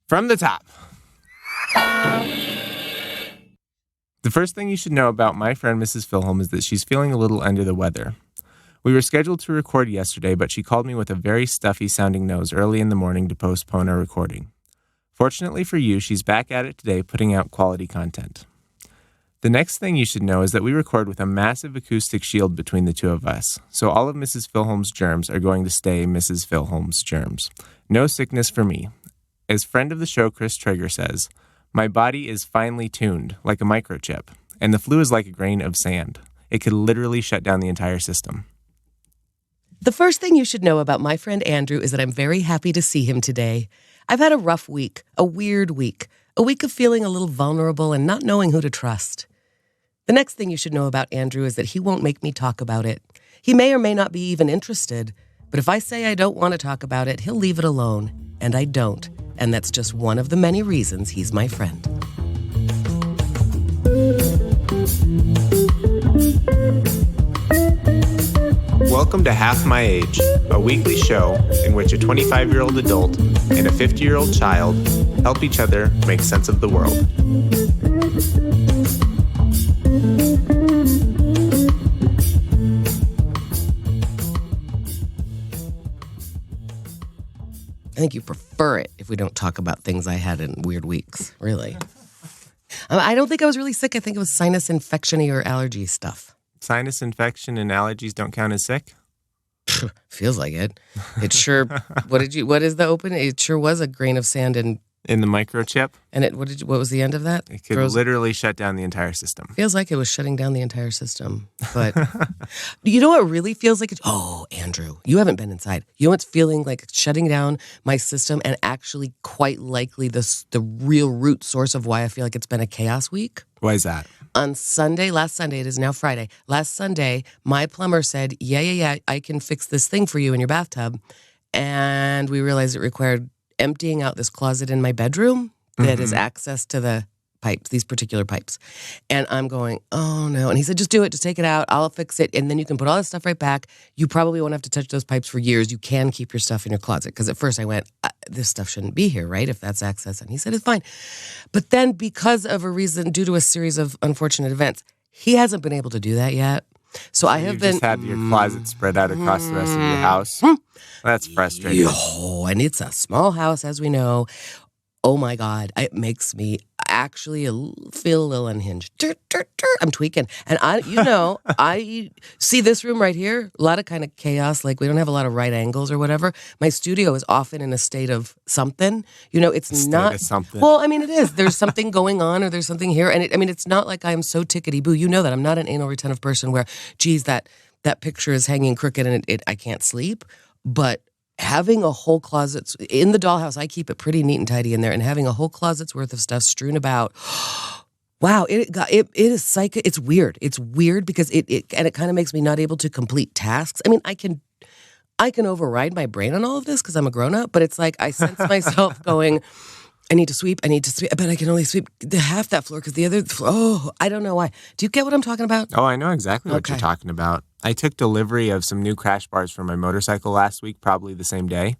From the top. The first thing you should know about my friend Mrs. Filholm is that she's feeling a little under the weather. We were scheduled to record yesterday, but she called me with a very stuffy-sounding nose early in the morning to postpone our recording. Fortunately for you, she's back at it today, putting out quality content. The next thing you should know is that we record with a massive acoustic shield between the two of us, so all of Mrs. Filholm's germs are going to stay Mrs. Filholm's germs. No sickness for me. As friend of the show Chris Traeger says, my body is finely tuned, like a microchip, and the flu is like a grain of sand. It could literally shut down the entire system. The first thing you should know about my friend Andrew is that I'm very happy to see him today. I've had a rough week, a weird week, a week of feeling a little vulnerable and not knowing who to trust. The next thing you should know about Andrew is that he won't make me talk about it. He may or may not be even interested, but if I say I don't want to talk about it, he'll leave it alone, and I don't. And that's just one of the many reasons he's my friend. Welcome to Half My Age, a weekly show in which a 25-year-old adult and a 50-year-old child help each other make sense of the world. I think you prefer it if we don't talk about things I had in weird weeks, really. I don't think I was really sick. I think it was sinus infection-y or allergy stuff. Sinus infection and allergies don't count as sick? Feels like it. It sure, what is the open? It sure was a grain of sand in the microchip. And what was the end of that? It could literally shut down the entire system. Feels like it was shutting down the entire system. But you know what really feels like? Oh, Andrew, you haven't been inside. You know what's feeling like shutting down my system, and actually quite likely the real root source of why I feel like it's been a chaos week? Why is that? On Sunday, last Sunday, it is now Friday. Last Sunday, my plumber said, yeah, I can fix this thing for you in your bathtub. And we realized it required emptying out this closet in my bedroom that is access to the pipes, these particular pipes. And I'm going, oh no. And he said, just do it. Just take it out. I'll fix it. And then you can put all this stuff right back. You probably won't have to touch those pipes for years. You can keep your stuff in your closet. Because at first I went, this stuff shouldn't be here, right? If that's access. And he said, it's fine. But then because of a reason, due to a series of unfortunate events, he hasn't been able to do that yet. So I have been... just had your closet spread out across the rest of your house. That's frustrating. And it's a small house, as we know. Oh, my God. It makes me actually feel a little unhinged. I'm tweaking. And I see this room right here, a lot of kind of chaos. Like, we don't have a lot of right angles or whatever. My studio is often in a state of something. You know, it's not... something. Well, I mean, it is. There's something going on or there's something here. And it's not like I'm so tickety-boo. You know that. I'm not an anal retentive person where, geez, that picture is hanging crooked and I can't sleep. But having a whole closet in the dollhouse, I keep it pretty neat and tidy in there, and having a whole closet's worth of stuff strewn about. Wow, it is psychic. It's weird. It's weird because it kind of makes me not able to complete tasks. I mean, I can override my brain on all of this because I'm a grown up, but it's like I sense myself going, I need to sweep, but I can only sweep half that floor because the other floor, I don't know why. Do you get what I'm talking about? Oh, I know exactly what you're talking about. I took delivery of some new crash bars for my motorcycle last week, probably the same day,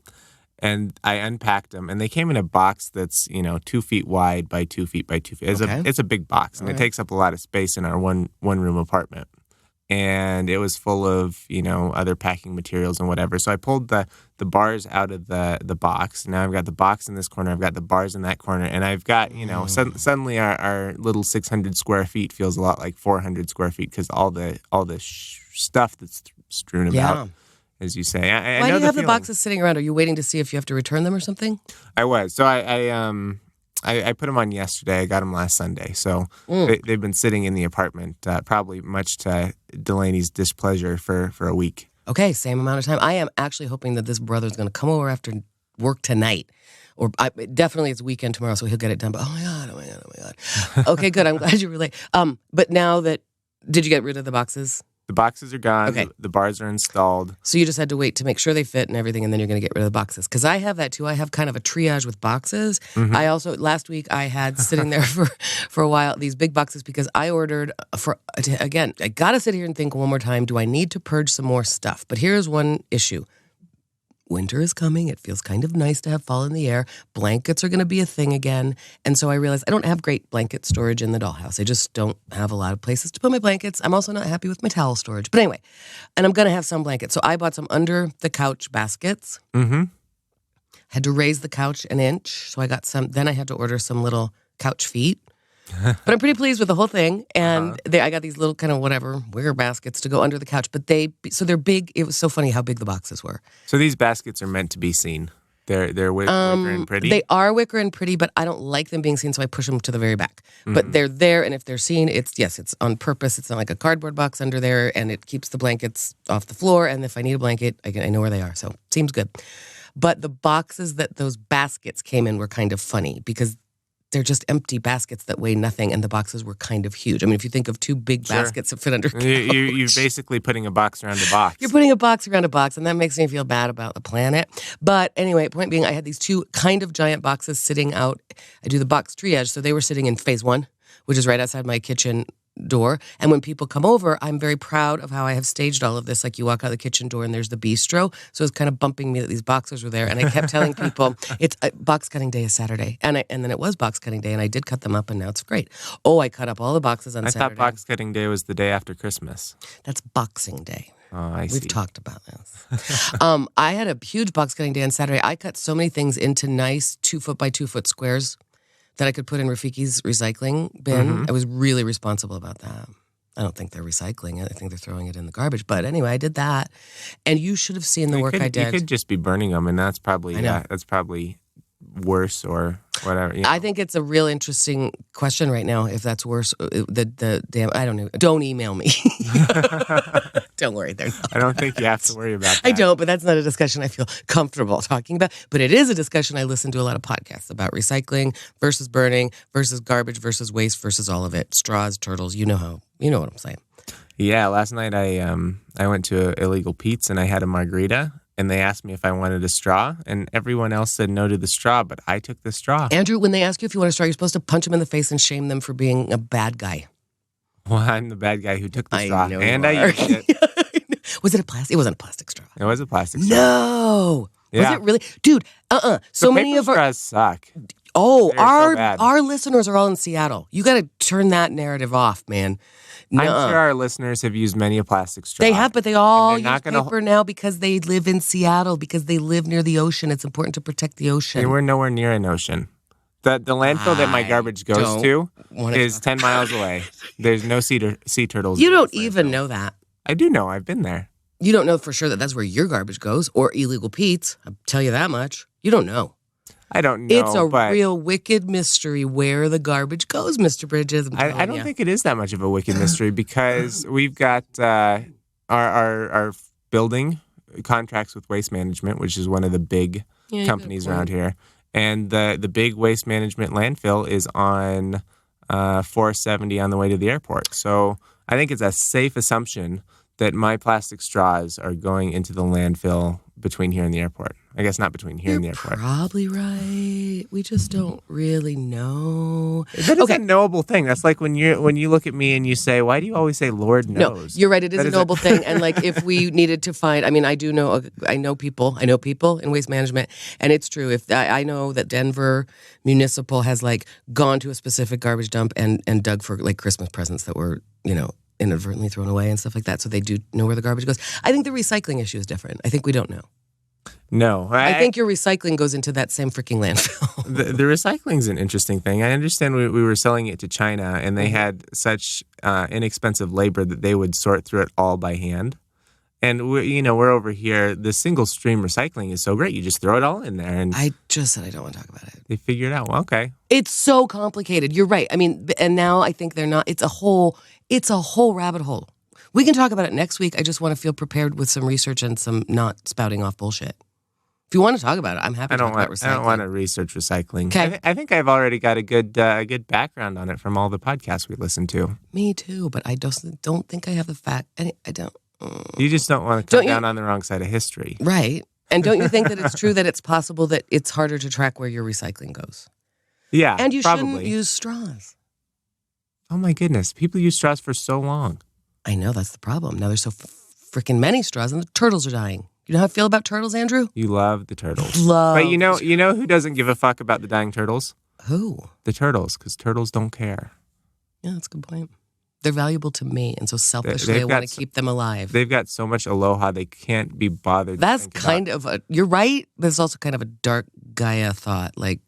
and I unpacked them, and they came in a box that's 2 feet wide by 2 feet by 2 feet. It's a big box, and it takes up a lot of space in our one room apartment. And it was full of other packing materials and whatever. So I pulled the bars out of the box. Now I've got the box in this corner. I've got the bars in that corner, and I've got suddenly our little 600 square feet feels a lot like 400 square feet because all the stuff that's strewn about, as you say. I Why know do you have the feeling. boxes sitting around? Are you waiting to see if you have to return them or something? I was. So I put them on yesterday. I got them last Sunday. So they've been sitting in the apartment, probably much to Delaney's displeasure for a week. Okay, same amount of time. I am actually hoping that this brother's going to come over after work tonight. Or definitely it's weekend tomorrow, so he'll get it done. But oh my God. Okay, good. I'm glad you relate. But now that, did you get rid of the boxes? The boxes are gone. Okay. The bars are installed. So you just had to wait to make sure they fit and everything, and then you're going to get rid of the boxes. Because I have that too. I have kind of a triage with boxes. I also, last week, I had sitting there for a while, these big boxes, because I ordered again, I got to sit here and think one more time, do I need to purge some more stuff? But here's one issue. winter is coming. It feels kind of nice to have fall in the air. Blankets are going to be a thing again. And so I realized I don't have great blanket storage in the dollhouse. I just don't have a lot of places to put my blankets. I'm also not happy with my towel storage. But anyway, and I'm going to have some blankets. So I bought some under the couch baskets. Mm-hmm. Had to raise the couch an inch. So I got some. Then I had to order some little couch feet. But I'm pretty pleased with the whole thing. And I got these little kind of whatever wicker baskets to go under the couch. But they're big. It was so funny how big the boxes were. So these baskets are meant to be seen. They're wicker and pretty? They are wicker and pretty, but I don't like them being seen, so I push them to the very back. Mm-hmm. But they're there, and if they're seen, it's on purpose. It's not like a cardboard box under there, and it keeps the blankets off the floor. And if I need a blanket, I know where they are. So seems good. But the boxes that those baskets came in were kind of funny because they're just empty baskets that weigh nothing, and the boxes were kind of huge. I mean, if you think of two big baskets that fit under a couch. You're basically putting a box around a box. You're putting a box around a box, and that makes me feel bad about the planet. But anyway, point being, I had these two kind of giant boxes sitting out. I do the box triage, so they were sitting in phase 1, which is right outside my kitchen door. And when people come over, I'm very proud of how I have staged all of this. Like you walk out the kitchen door and there's the bistro. So it's kind of bumping me that these boxes were there. And I kept telling people, it's box cutting day is Saturday. And then it was box cutting day and I did cut them up and now it's great. Oh, I cut up all the boxes on Saturday. I thought box cutting day was the day after Christmas. That's Boxing Day. Oh, I see. We've talked about this. I had a huge box cutting day on Saturday. I cut so many things into nice 2-foot by 2-foot squares that I could put in Rafiki's recycling bin. Mm-hmm. I was really responsible about that. I don't think they're recycling it. I think they're throwing it in the garbage. But anyway, I did that. And you should have seen the work I did. You could just be burning them, and that's probably worse or whatever. You know. I think it's a real interesting question right now, if that's worse. The damn, I don't know. Don't email me. Don't worry. I don't think you have to worry about that. I don't, but that's not a discussion I feel comfortable talking about. But it is a discussion I listen to a lot of podcasts about recycling versus burning versus garbage versus waste versus all of it. Straws, turtles, you know what I'm saying. Yeah, last night I went to Illegal Pete's and I had a margarita. And they asked me if I wanted a straw, and everyone else said no to the straw, but I took the straw. Andrew, when they ask you if you want a straw, you're supposed to punch them in the face and shame them for being a bad guy. Well, I'm the bad guy who took the straw, know and I used it. Was it a plastic? It wasn't a plastic straw. It was a plastic straw. No. Yeah. Was it really? Dude, So many paper of our straws suck. Oh, They're our listeners are all in Seattle. You got to turn that narrative off, man. I'm sure our listeners have used many a plastic straw. They have, but they all use paper now because they live in Seattle, because they live near the ocean. It's important to protect the ocean. And we're nowhere near an ocean. The landfill that my garbage goes to is 10 miles away. There's no sea turtles. You don't even know that. I do know. I've been there. You don't know for sure that that's where your garbage goes, or Illegal Pete's. I'll tell you that much. You don't know. I don't know. It's a real wicked mystery where the garbage goes, Mr. Bridges. I don't think it is that much of a wicked mystery because we've got our building contracts with Waste Management, which is one of the big companies around here. And the big waste management landfill is on 470 on the way to the airport. So I think it's a safe assumption that my plastic straws are going into the landfill between here and the airport. I guess not between here and the airport. You're probably right. We just don't really know. That is a knowable thing. That's like when you look at me and you say, "Why do you always say Lord knows?" No, you're right. It is a knowable thing. And like if we needed to find, I mean, I know people in waste management, and it's true. If I know that Denver Municipal has like gone to a specific garbage dump and dug for like Christmas presents that were, inadvertently thrown away and stuff like that. So they do know where the garbage goes. I think the recycling issue is different. I think we don't know. No. I think your recycling goes into that same freaking landfill. The recycling is an interesting thing. I understand we were selling it to China, and they had such inexpensive labor that they would sort through it all by hand. And we're over here. The single stream recycling is so great. You just throw it all in there. And I just said I don't want to talk about it. They figured it out. Well, okay. It's so complicated. You're right. I mean, and now I think they're not. It's a whole rabbit hole. We can talk about it next week. I just want to feel prepared with some research and some not spouting off bullshit. If you want to talk about it, I'm happy to talk about recycling. I don't want to research recycling. Okay. I think I've already got a good background on it from all the podcasts we listen to. Me too, but I just don't think I have the fact. I don't. You just don't want to come down on the wrong side of history. Right. And don't you think that it's true that it's possible that it's harder to track where your recycling goes? Yeah, and you probably. Shouldn't use straws. Oh my goodness. People use straws for so long. I know, that's the problem. Now there's so freaking many straws and the turtles are dying. You know how I feel about turtles, Andrew? You love the turtles. Love. But you know who doesn't give a fuck about the dying turtles? Who? The turtles, because turtles don't care. Yeah, that's a good point. They're valuable to me, and so selfishly I want to keep them alive. They've got so much aloha, they can't be bothered. That's you're right, but it's also kind of a dark Gaia thought. Like,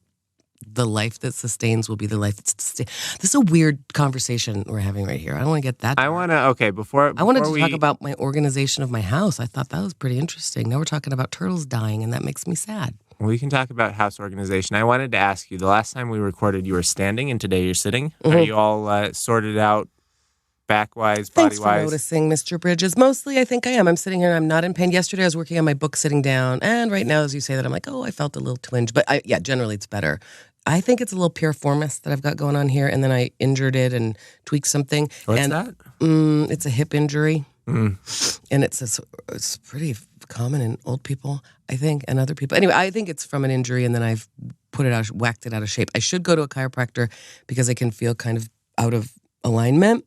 the life that sustains will be the life that sustains. This is a weird conversation we're having right here. I don't want to get that dark. I wanted to talk about my organization of my house. I thought that was pretty interesting. Now we're talking about turtles dying, and that makes me sad. We can talk about house organization. I wanted to ask you, the last time we recorded, you were standing, and today you're sitting. Mm-hmm. Are you all sorted out? Back-wise, body-wise? Thanks for noticing, Mr. Bridges. Mostly, I think I am. I'm sitting here and I'm not in pain. Yesterday, I was working on my book sitting down. And right now, as you say that, I'm like, I felt a little twinge. But generally, it's better. I think it's a little piriformis that I've got going on here. And then I injured it and tweaked something. What's that? It's a hip injury. And it's pretty common in old people, I think, and other people. Anyway, I think it's from an injury, and then I've whacked it out of shape. I should go to a chiropractor because I can feel kind of out of alignment.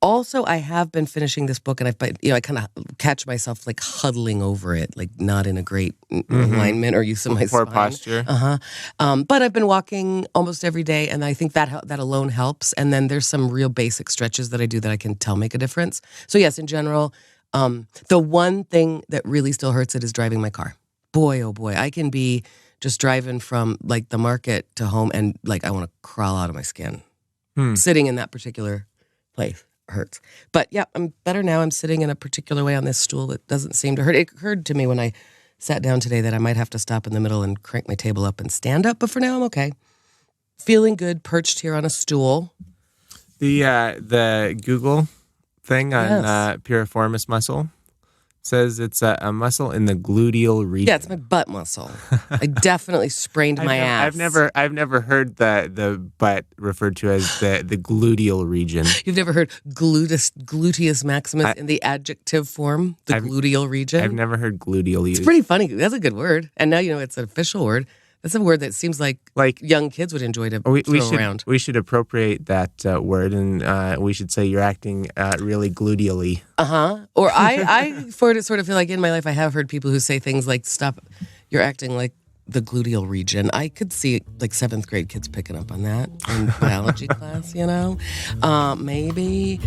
Also, I have been finishing this book, and I kind of catch myself like huddling over it, like not in a great alignment or use of my poor spine. Posture. But I've been walking almost every day, and I think that alone helps. And then there's some real basic stretches that I do that I can tell make a difference. So yes, in general, the one thing that really still hurts it is driving my car. Boy, oh boy, I can be just driving from like the market to home, and like I want to crawl out of my skin. Sitting in that particular place hurts. But yeah, I'm better now. I'm sitting in a particular way on this stool that doesn't seem to hurt. It occurred to me when I sat down today that I might have to stop in the middle and crank my table up and stand up, but for now I'm okay. Feeling good, perched here on a stool. The Google thing on piriformis muscle says it's a muscle in the gluteal region. Yeah, it's my butt muscle. I definitely sprained my ass. I've never heard the butt referred to as the gluteal region. You've never heard gluteus maximus in the adjective form, gluteal region? I've never heard gluteal used. It's pretty funny. That's a good word. And now you know it's an official word. That's a word that seems like young kids would enjoy to throw around. We should appropriate that word, and we should say you're acting really gluteally. Or I sort of feel like in my life I have heard people who say things like, stop, you're acting like the gluteal region. I could see like 7th grade kids picking up on that in biology class, you know? Maybe.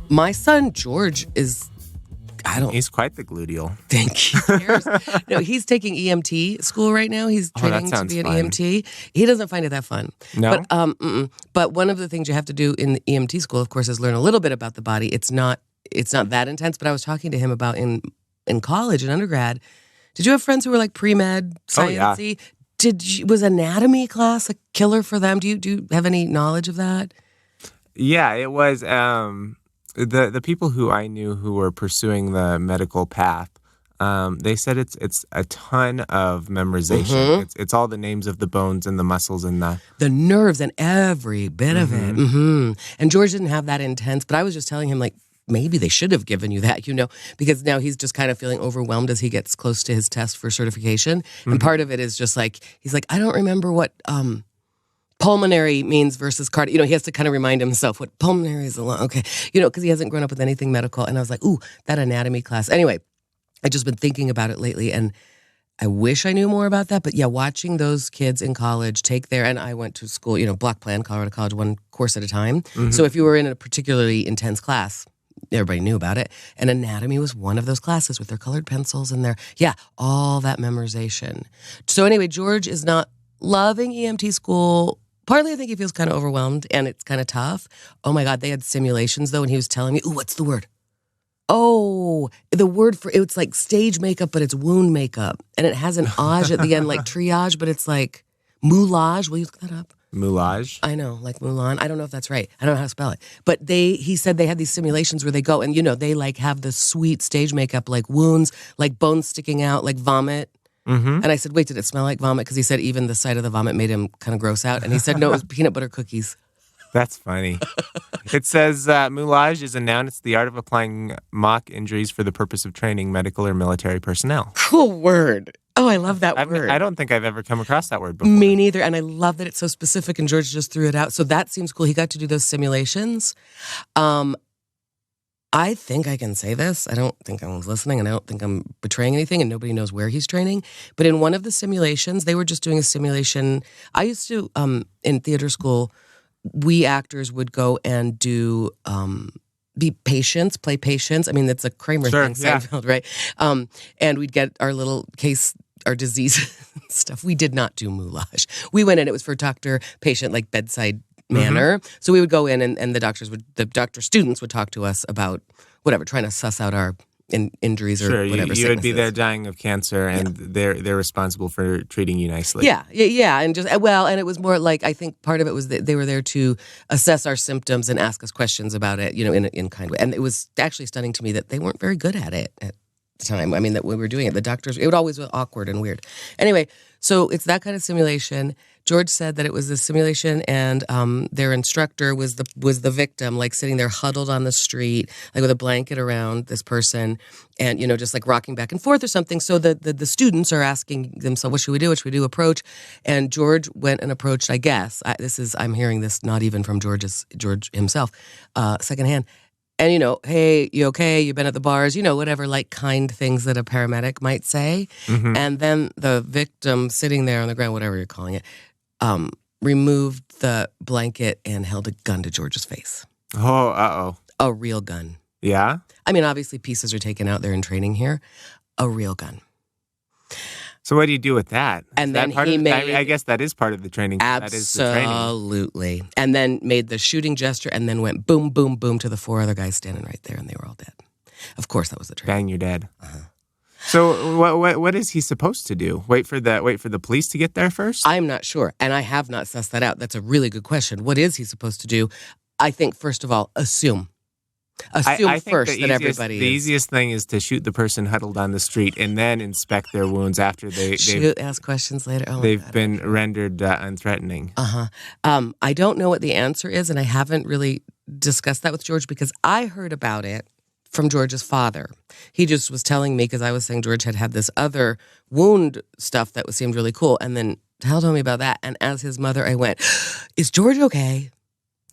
My son George is, he's quite the gluteal. Think he cares. No, he's taking EMT school right now. He's training to be an EMT. He doesn't find it that fun. No. But one of the things you have to do in the EMT school, of course, is learn a little bit about the body. It's not that intense. But I was talking to him about in college and undergrad. Did you have friends who were like pre-med, sciencey? Oh, yeah. Was anatomy class a killer for them? Do you have any knowledge of that? Yeah, it was the people who I knew who were pursuing the medical path. They said it's a ton of memorization. It's all the names of the bones and the muscles and the nerves and every bit of it. And George didn't have that intense, but I was just telling him like maybe they should have given you that, because now he's just kind of feeling overwhelmed as he gets close to his test for certification. And part of it is just like he's like, I don't remember what pulmonary means versus cardiac. He has to kind of remind himself what pulmonary is. Okay, because he hasn't grown up with anything medical. And I was like, ooh, that anatomy class. Anyway, I've just been thinking about it lately, and I wish I knew more about that. But yeah, watching those kids in college and I went to school, block plan, Colorado College, one course at a time. So if you were in a particularly intense class, everybody knew about it. And anatomy was one of those classes with their colored pencils and all that memorization. So anyway, George is not loving EMT school. Partly, I think he feels kind of overwhelmed, and it's kind of tough. Oh, my God, they had simulations, though, and he was telling me, ooh, what's the word? Oh, the word for it's like stage makeup, but it's wound makeup. And it has an age at the end, like triage, but it's like moulage. Will you look that up? Moulage? I know, like Mulan. I don't know if that's right. I don't know how to spell it. But he said they had these simulations where they go, and, they like have the sweet stage makeup, like wounds, like bones sticking out, like vomit. And I said, wait, did it smell like vomit? Because he said even the sight of the vomit made him kind of gross out. And he said, no, it was peanut butter cookies. That's funny. It says moulage is a noun. It's the art of applying mock injuries for the purpose of training medical or military personnel. Cool word. Oh, I love that word. I don't think I've ever come across that word before. Me neither. And I love that it's so specific, and George just threw it out. So that seems cool. He got to do those simulations. I think I can say this. I don't think anyone's listening, and I don't think I'm betraying anything, and nobody knows where he's training. But in one of the simulations, they were just doing a simulation. I used to, in theater school, we actors would go and do... be patients, play patients. I mean, that's a Kramer thing, Seinfeld, right? And we'd get our little case, our disease stuff. We did not do Moulage. We went in, it was for doctor-patient, like bedside manner. So we would go in and the doctor students would talk to us about whatever, trying to suss out our injuries or whatever. You would be there dying of cancer, and they're responsible for treating you nicely. Yeah, and just and it was more like, I think part of it was that they were there to assess our symptoms and ask us questions about it, in kind of way. And it was actually stunning to me that they weren't very good at it at the time. I mean, that when we were doing it, the doctors, it would always be awkward and weird. Anyway, so it's that kind of simulation. George said that it was a simulation, and their instructor was the victim, like sitting there huddled on the street, like with a blanket around this person, and just like rocking back and forth or something. So the students are asking themselves, what should we do? What should we do? Approach. And George went and approached. I guess I'm hearing this not even from George himself, secondhand. And, hey, you okay? You've been at the bars, whatever, like kind things that a paramedic might say. And then the victim sitting there on the ground, whatever you're calling it, removed the blanket and held a gun to George's face. Oh, uh-oh. A real gun. Yeah? I mean, obviously pieces are taken out there in training here. A real gun. So what do you do with that? And then I guess that is part of the training. Absolutely. That is the training. And then made the shooting gesture and then went boom, boom, boom to the 4 other guys standing right there, and they were all dead. Of course, that was the training. Bang, you're dead. So what is he supposed to do? Wait for the police to get there first? I'm not sure, and I have not sussed that out. That's a really good question. What is he supposed to do? I think, first of all, assume. I first that everybody is. The easiest thing is to shoot the person huddled on the street and then inspect their wounds after ask questions later. Oh, they've been rendered unthreatening. I don't know what the answer is, and I haven't really discussed that with George because I heard about it from George's father. He just was telling me, because I was saying George had this other wound stuff that seemed really cool, and then told me about that. And as his mother, I went, "Is George okay?"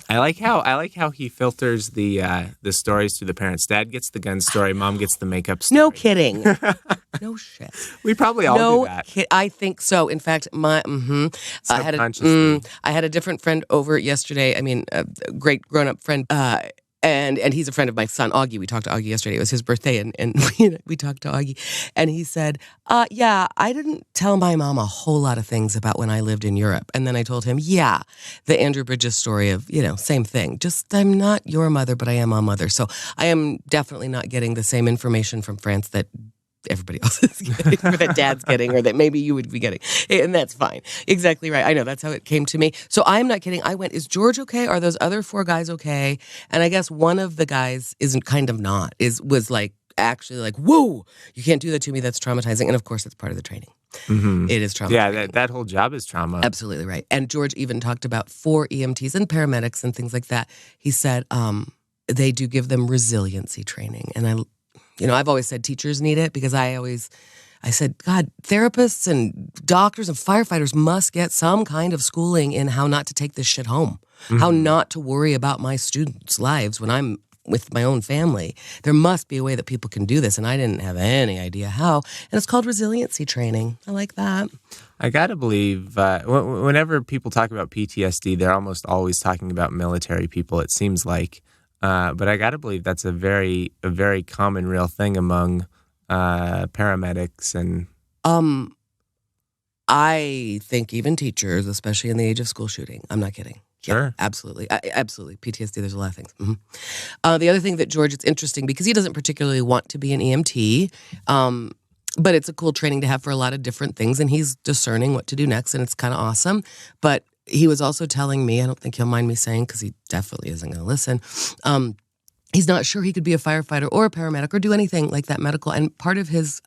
I like how he filters the stories to the parents. Dad gets the gun story, Mom gets the makeup story. No kidding. No shit. We probably all do that. I think so. In fact, I had a different friend over yesterday. I mean, a great grown-up friend. And he's a friend of my son, Augie. We talked to Augie yesterday. It was his birthday, and we talked to Augie. And he said, I didn't tell my mom a whole lot of things about when I lived in Europe. And then I told him, the Andrew Bridges story of, same thing. Just, I'm not your mother, but I am a mother. So I am definitely not getting the same information from France that everybody else is getting, or that Dad's getting, or that maybe you would be getting. And that's fine. Exactly right. I know, that's how it came to me. So I'm not kidding. I went, is George okay? Are those other 4 guys okay? And I guess one of the guys was like, actually like, whoa, you can't do that to me. That's traumatizing. And of course, it's part of the training. It is trauma. Yeah, that whole job is trauma. Absolutely right. And George even talked about 4 EMTs and paramedics and things like that. He said they do give them resiliency training. And I've always said teachers need it because I said, God, therapists and doctors and firefighters must get some kind of schooling in how not to take this shit home, how not to worry about my students' lives when I'm with my own family. There must be a way that people can do this, and I didn't have any idea how. And it's called resiliency training. I like that. I gotta believe whenever people talk about PTSD, they're almost always talking about military people, it seems like. But I got to believe that's a very common, real thing among paramedics and. I think even teachers, especially in the age of school shooting. I'm not kidding. Sure, yeah, absolutely, absolutely. PTSD. There's a lot of things. The other thing that George, it's interesting because he doesn't particularly want to be an EMT. But it's a cool training to have for a lot of different things, and he's discerning what to do next, and it's kind of awesome. But he was also telling me, I don't think he'll mind me saying, because he definitely isn't going to listen, he's not sure he could be a firefighter or a paramedic or do anything like that medical. And part of his,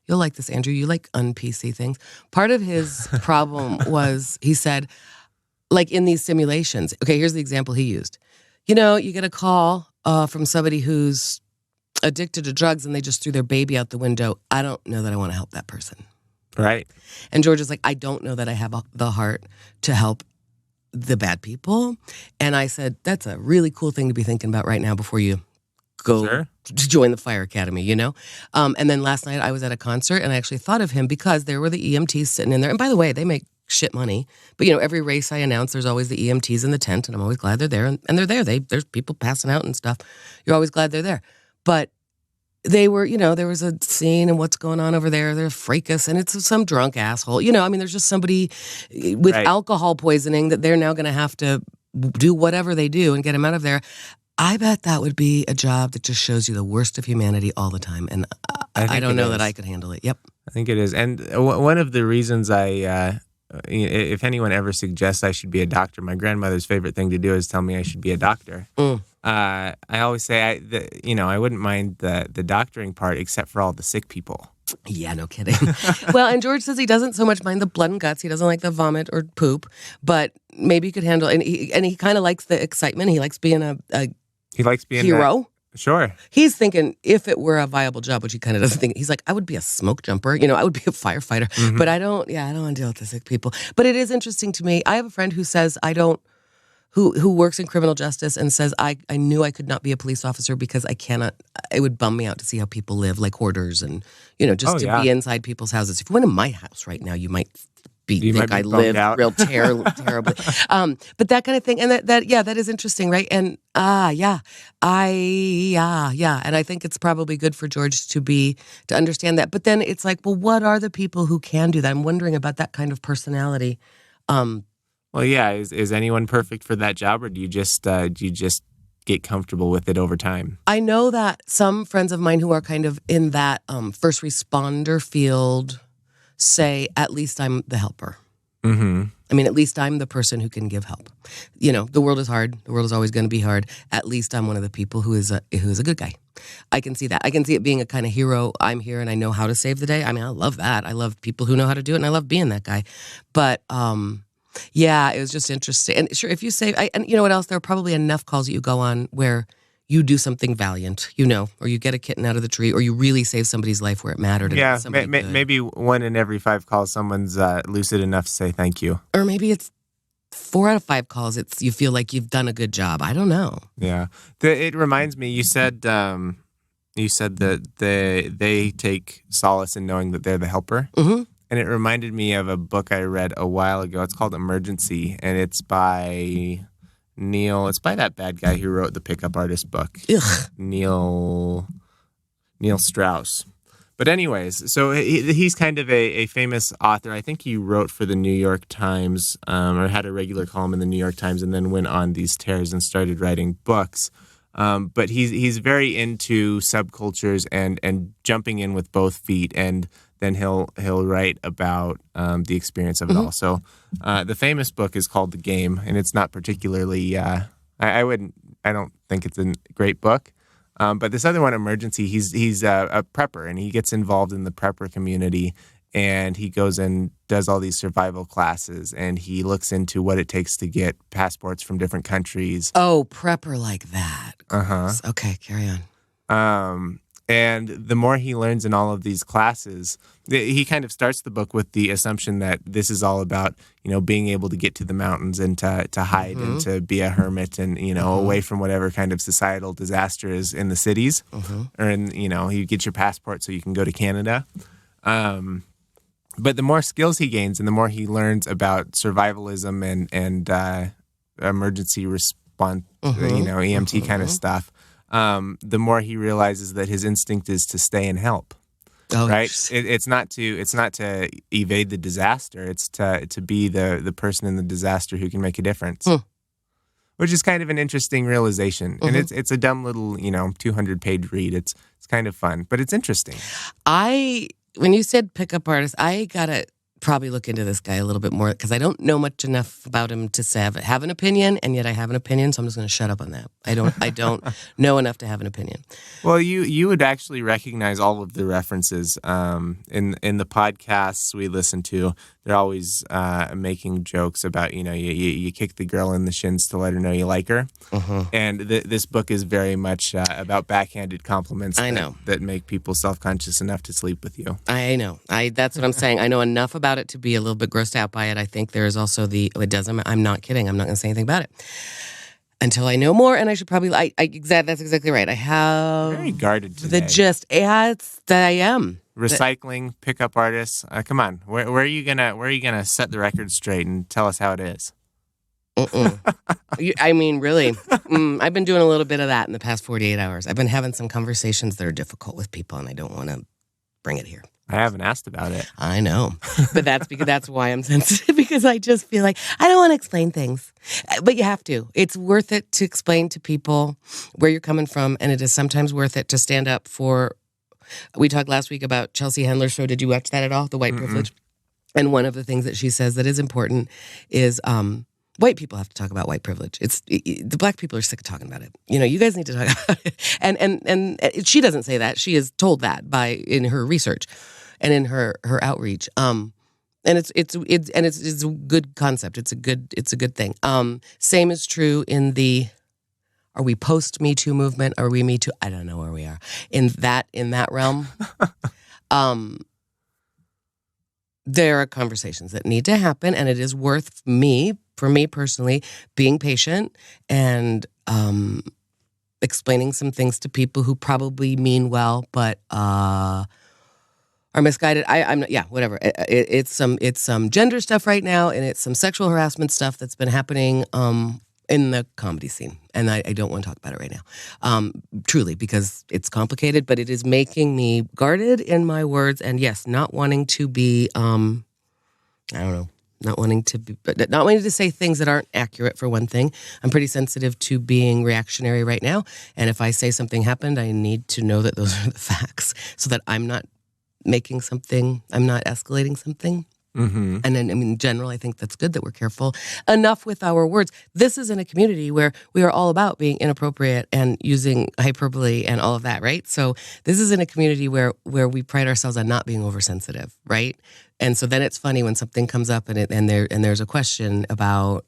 you'll like this, Andrew, you like un-PC things. Part of his problem was, he said, like in these simulations, okay, here's the example he used. You get a call from somebody who's addicted to drugs and they just threw their baby out the window. I don't know that I want to help that person. Right. And George is like, I don't know that I have the heart to help the bad people. And I said, that's a really cool thing to be thinking about right now before you go Sure. to join the fire academy, you know? And then last night I was at a concert and I actually thought of him because there were the EMTs sitting in there. And by the way, they make shit money. But, you know, every race I announce, there's always the EMTs in the tent, and I'm always glad they're there. And they're there. There's people passing out and stuff. You're always glad they're there. But they were, you know, there was a scene and what's going on over there. They're fracas and it's some drunk asshole. You know, I mean, there's just somebody with alcohol poisoning that they're now going to have to do whatever they do and get him out of there. I bet that would be a job that just shows you the worst of humanity all the time. And I don't know that I could handle it. Yep. I think it is. And one of the reasons if anyone ever suggests I should be a doctor, my grandmother's favorite thing to do is tell me I should be a doctor. I always say, I wouldn't mind the doctoring part except for all the sick people. Yeah, no kidding. Well, and George says he doesn't so much mind the blood and guts. He doesn't like the vomit or poop, but maybe you could handle. And he kind of likes the excitement. He likes being a hero. Sure. He's thinking if it were a viable job, which he kind of doesn't think. He's like, I would be a smoke jumper. You know, I would be a firefighter. Mm-hmm. But I don't want to deal with the sick people. But it is interesting to me. I have a friend who says who works in criminal justice and says, I knew I could not be a police officer because I cannot, it would bum me out to see how people live like hoarders and, you know, just be inside people's houses. If you went to my house right now, you might think I live real terribly. But that kind of thing. And that is interesting, right? And and I think it's probably good for George to understand that. But then it's like, well, what are the people who can do that? I'm wondering about that kind of personality. Well, yeah. Is anyone perfect for that job, or do you just get comfortable with it over time? I know that some friends of mine who are kind of in that first responder field say, at least I'm the helper. Mm-hmm. I mean, at least I'm the person who can give help. You know, the world is hard. The world is always going to be hard. At least I'm one of the people who is a good guy. I can see that. I can see it being a kind of hero. I'm here and I know how to save the day. I mean, I love that. I love people who know how to do it, and I love being that guy. But yeah, it was just interesting. And sure, if you save, and you know what else? There are probably enough calls that you go on where you do something valiant, you know, or you get a kitten out of the tree, or you really save somebody's life where it mattered. Yeah, maybe 1 in every 5 calls, someone's lucid enough to say thank you. Or maybe it's 4 out of 5 calls, you feel like you've done a good job. I don't know. Yeah. It reminds me, you said that they take solace in knowing that they're the helper. Mm-hmm. And it reminded me of a book I read a while ago. It's called Emergency, and it's by Neil. It's by that bad guy who wrote the Pickup Artist book. Ugh. Neil Strauss. But anyways, so he's kind of a famous author. I think he wrote for the New York Times, or had a regular column in the New York Times, and then went on these tears and started writing books. But he's very into subcultures and jumping in with both feet, and then he'll write about the experience of it all. So the famous book is called The Game, and it's not particularly. I don't think it's a great book. But this other one, Emergency, he's a prepper, and he gets involved in the prepper community, and he goes and does all these survival classes, and he looks into what it takes to get passports from different countries. Oh, prepper like that. Uh-huh. Okay, carry on. And the more he learns in all of these classes, he kind of starts the book with the assumption that this is all about, you know, being able to get to the mountains and to hide and to be a hermit and, you know, away from whatever kind of societal disaster is in the cities. Or, you get your passport so you can go to Canada. But the more skills he gains and the more he learns about survivalism and emergency response, EMT kind of stuff, the more he realizes that his instinct is to stay and help. Oh, right? It's not to evade the disaster. It's to be the person in the disaster who can make a difference. Which is kind of an interesting realization. And it's a dumb little, 200-page read. It's kind of fun, but it's interesting. When you said pickup artist, I gotta probably look into this guy a little bit more because I don't know much enough about him to say have an opinion, and yet I have an opinion, so I'm just going to shut up on that. I don't know enough to have an opinion. Well, you would actually recognize all of the references in the podcasts we listen to. They're always making jokes about, you kick the girl in the shins to let her know you like her. And this book is very much about backhanded compliments that make people self-conscious enough to sleep with you. I know. That's what I'm saying. I know enough about it to be a little bit grossed out by it. I think there is also I'm not kidding. I'm not going to say anything about it until I know more, and I should probably, that's exactly right. I have very guarded today. The gist. Yeah, it's that I am. Recycling, pickup artists. Come on, where are you gonna set the record straight and tell us how it is? I mean, really, I've been doing a little bit of that in the past 48 hours. I've been having some conversations that are difficult with people, and I don't want to bring it here. I haven't asked about it. I know, but that's why I'm sensitive, because I just feel like I don't want to explain things, but you have to. It's worth it to explain to people where you're coming from, and it is sometimes worth it to stand up for. We talked last week about Chelsea Handler's show. Did you watch that at all? The white privilege. And one of the things that she says that is important is white people have to talk about white privilege. The black people are sick of talking about it. You guys need to talk about it. And she doesn't say that. She is told that in her research and in her outreach. And it's a good concept. It's a good thing. Same is true in the. Are we post Me Too movement? Are we Me Too? I don't know where we are in that realm. There are conversations that need to happen, and it is worth for me personally, being patient and explaining some things to people who probably mean well, but are misguided. Whatever. It's some gender stuff right now, and it's some sexual harassment stuff that's been happening in the comedy scene. And I don't want to talk about it right now, truly, because it's complicated, but it is making me guarded in my words. And yes, not wanting to be, not wanting to say things that aren't accurate, for one thing. I'm pretty sensitive to being reactionary right now. And if I say something happened, I need to know that those are the facts so that I'm not escalating something. And then, in general, I think that's good that we're careful enough with our words. This is in a community where we are all about being inappropriate and using hyperbole and all of that, right? So this is in a community where we pride ourselves on not being oversensitive, right? And so then it's funny when something comes up and there's a question about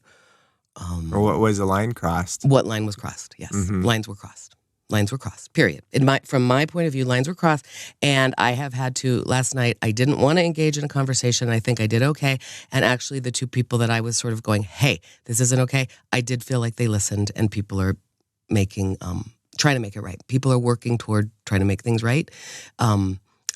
or what was the line crossed? What line was crossed? Yes, lines were crossed. Lines were crossed, period. From my point of view, lines were crossed. And I have had to, last night, I didn't want to engage in a conversation. I think I did okay. And actually, the two people that I was sort of going, hey, this isn't okay, I did feel like they listened, and people are trying to make it right. People are working toward trying to make things right.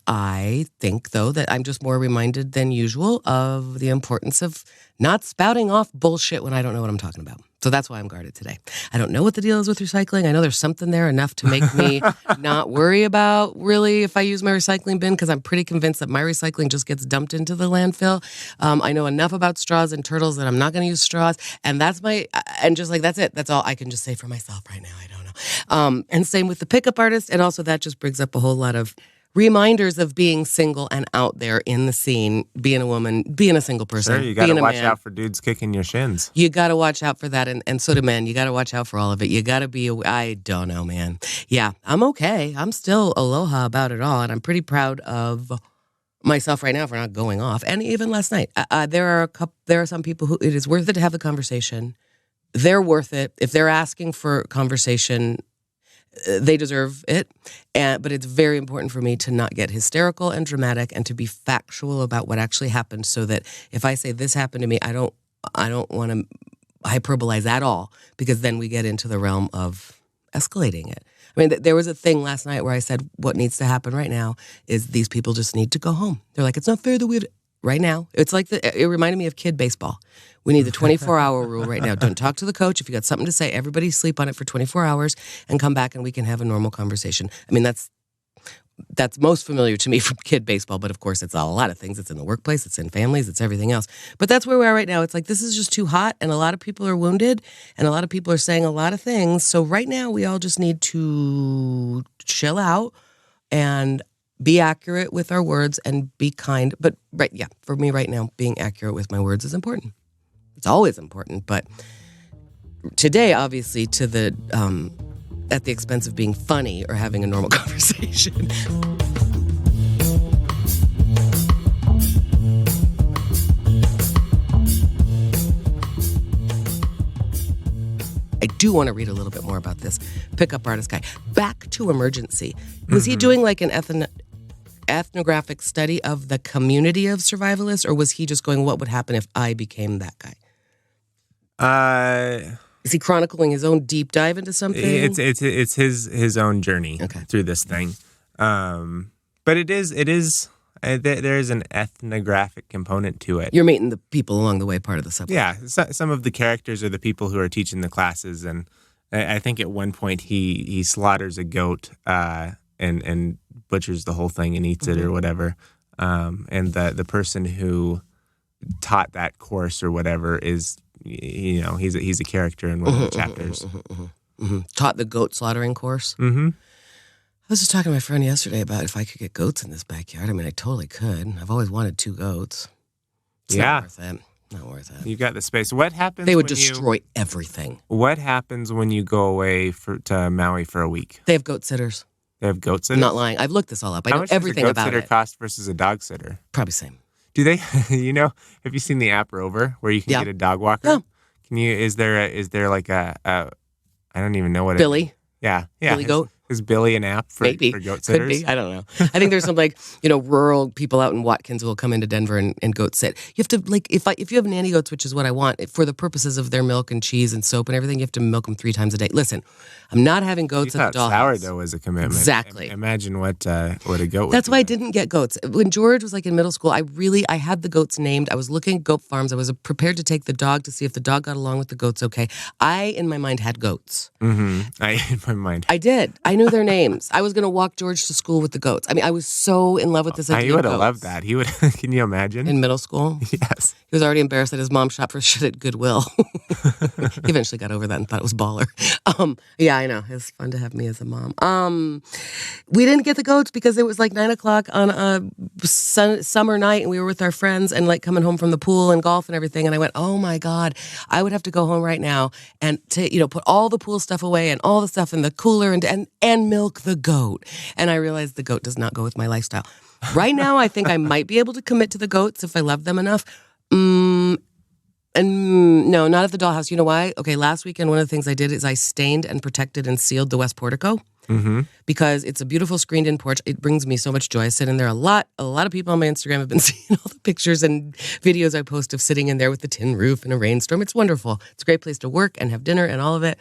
I think, though, that I'm just more reminded than usual of the importance of not spouting off bullshit when I don't know what I'm talking about. So that's why I'm guarded today. I don't know what the deal is with recycling. I know there's something there enough to make me not worry about really if I use my recycling bin, because I'm pretty convinced that my recycling just gets dumped into the landfill. I know enough about straws and turtles that I'm not going to use straws. And that's it. That's all I can just say for myself right now. I don't know. And same with the pickup artist. And also that just brings up a whole lot of reminders of being single and out there in the scene, being a woman, being a single person. Sure, you got to watch out for dudes kicking your shins. You got to watch out for that, and so do men. You got to watch out for all of it. You got to be, I don't know, man. Yeah, I'm okay. I'm still aloha about it all, and I'm pretty proud of myself right now for not going off. And even last night, there are some people who it is worth it to have the conversation. They're worth it. If they're asking for conversation, they deserve it, but it's very important for me to not get hysterical and dramatic and to be factual about what actually happened, so that if I say this happened to me, I don't want to hyperbolize at all, because then we get into the realm of escalating it. I mean, there was a thing last night where I said what needs to happen right now is these people just need to go home. They're like, it's not fair that we have right now. It's like it reminded me of kid baseball. We need the 24-hour rule right now. Don't talk to the coach. If you got something to say, everybody sleep on it for 24 hours and come back and we can have a normal conversation. I mean, that's most familiar to me from kid baseball, but of course it's a lot of things. It's in the workplace, it's in families, it's everything else. But that's where we are right now. It's like this is just too hot, and a lot of people are wounded, and a lot of people are saying a lot of things. So right now we all just need to chill out and be accurate with our words and be kind. But for me right now, being accurate with my words is important. It's always important, but today, obviously, at the expense of being funny or having a normal conversation. I do want to read a little bit more about this pickup artist guy. Back to emergency. Was he doing like an ethnographic study of the community of survivalists, or was he just going, what would happen if I became that guy? Is he chronicling his own deep dive into something? It's his own journey through this thing. But it is there is an ethnographic component to it. You're meeting the people along the way, part of the subject. Yeah, some of the characters are the people who are teaching the classes, and I think at one point he slaughters a goat and butchers the whole thing and eats it or whatever. And the person who taught that course or whatever is, he's a character in one of the chapters. Taught the goat slaughtering course. I was just talking to my friend yesterday about if I could get goats in this backyard. I mean, I totally could. I've always wanted 2 goats. It's not worth it. Not worth it. You got the space. What happens? They would destroy everything. What happens when you go away to Maui for a week? They have goat sitters. They have goat sitters? I'm not lying. I've looked this all up. I know everything about it. How much does a goat sitter cost versus a dog sitter? Probably same. Do they? Have you seen the app Rover where you can get a dog walker? Yeah. Can you? Is there like a I don't even know what Billy? Yeah. Billy Goat? Is Billy an app for goat sitters? Could be. I don't know. I think there's some rural people out in Watkins who will come into Denver and goat sit. You have to if you have nanny goats, which is what I want, for the purposes of their milk and cheese and soap and everything, you have to milk them 3 times a day. Listen, I'm not having goats at the dollhouse. Sourdough is a commitment. Exactly. Imagine what a goat would That's why I didn't get goats. When George was in middle school, I had the goats named. I was looking at goat farms. I was prepared to take the dog to see if the dog got along with the goats okay. I, in my mind, had goats. In my mind. I did. I knew their names. I was going to walk George to school with the goats. I mean, I was so in love with this idea. He would have loved that. He would. Can you imagine? In middle school? Yes. He was already embarrassed that his mom shopped for shit at Goodwill. He eventually got over that and thought it was baller. Yeah, I know. It was fun to have me as a mom. We didn't get the goats because it was 9:00 on a summer night, and we were with our friends and coming home from the pool and golf and everything. And I went, oh my God, I would have to go home right now and put all the pool stuff away and all the stuff in the cooler and milk the goat. And I realized the goat does not go with my lifestyle. Right now, I think I might be able to commit to the goats if I love them enough. No, not at the dollhouse. You know why? Okay, last weekend, one of the things I did is I stained and protected and sealed the west portico because it's a beautiful screened-in porch. It brings me so much joy. I sit in there a lot. A lot of people on my Instagram have been seeing all the pictures and videos I post of sitting in there with the tin roof in a rainstorm. It's wonderful. It's a great place to work and have dinner and all of it.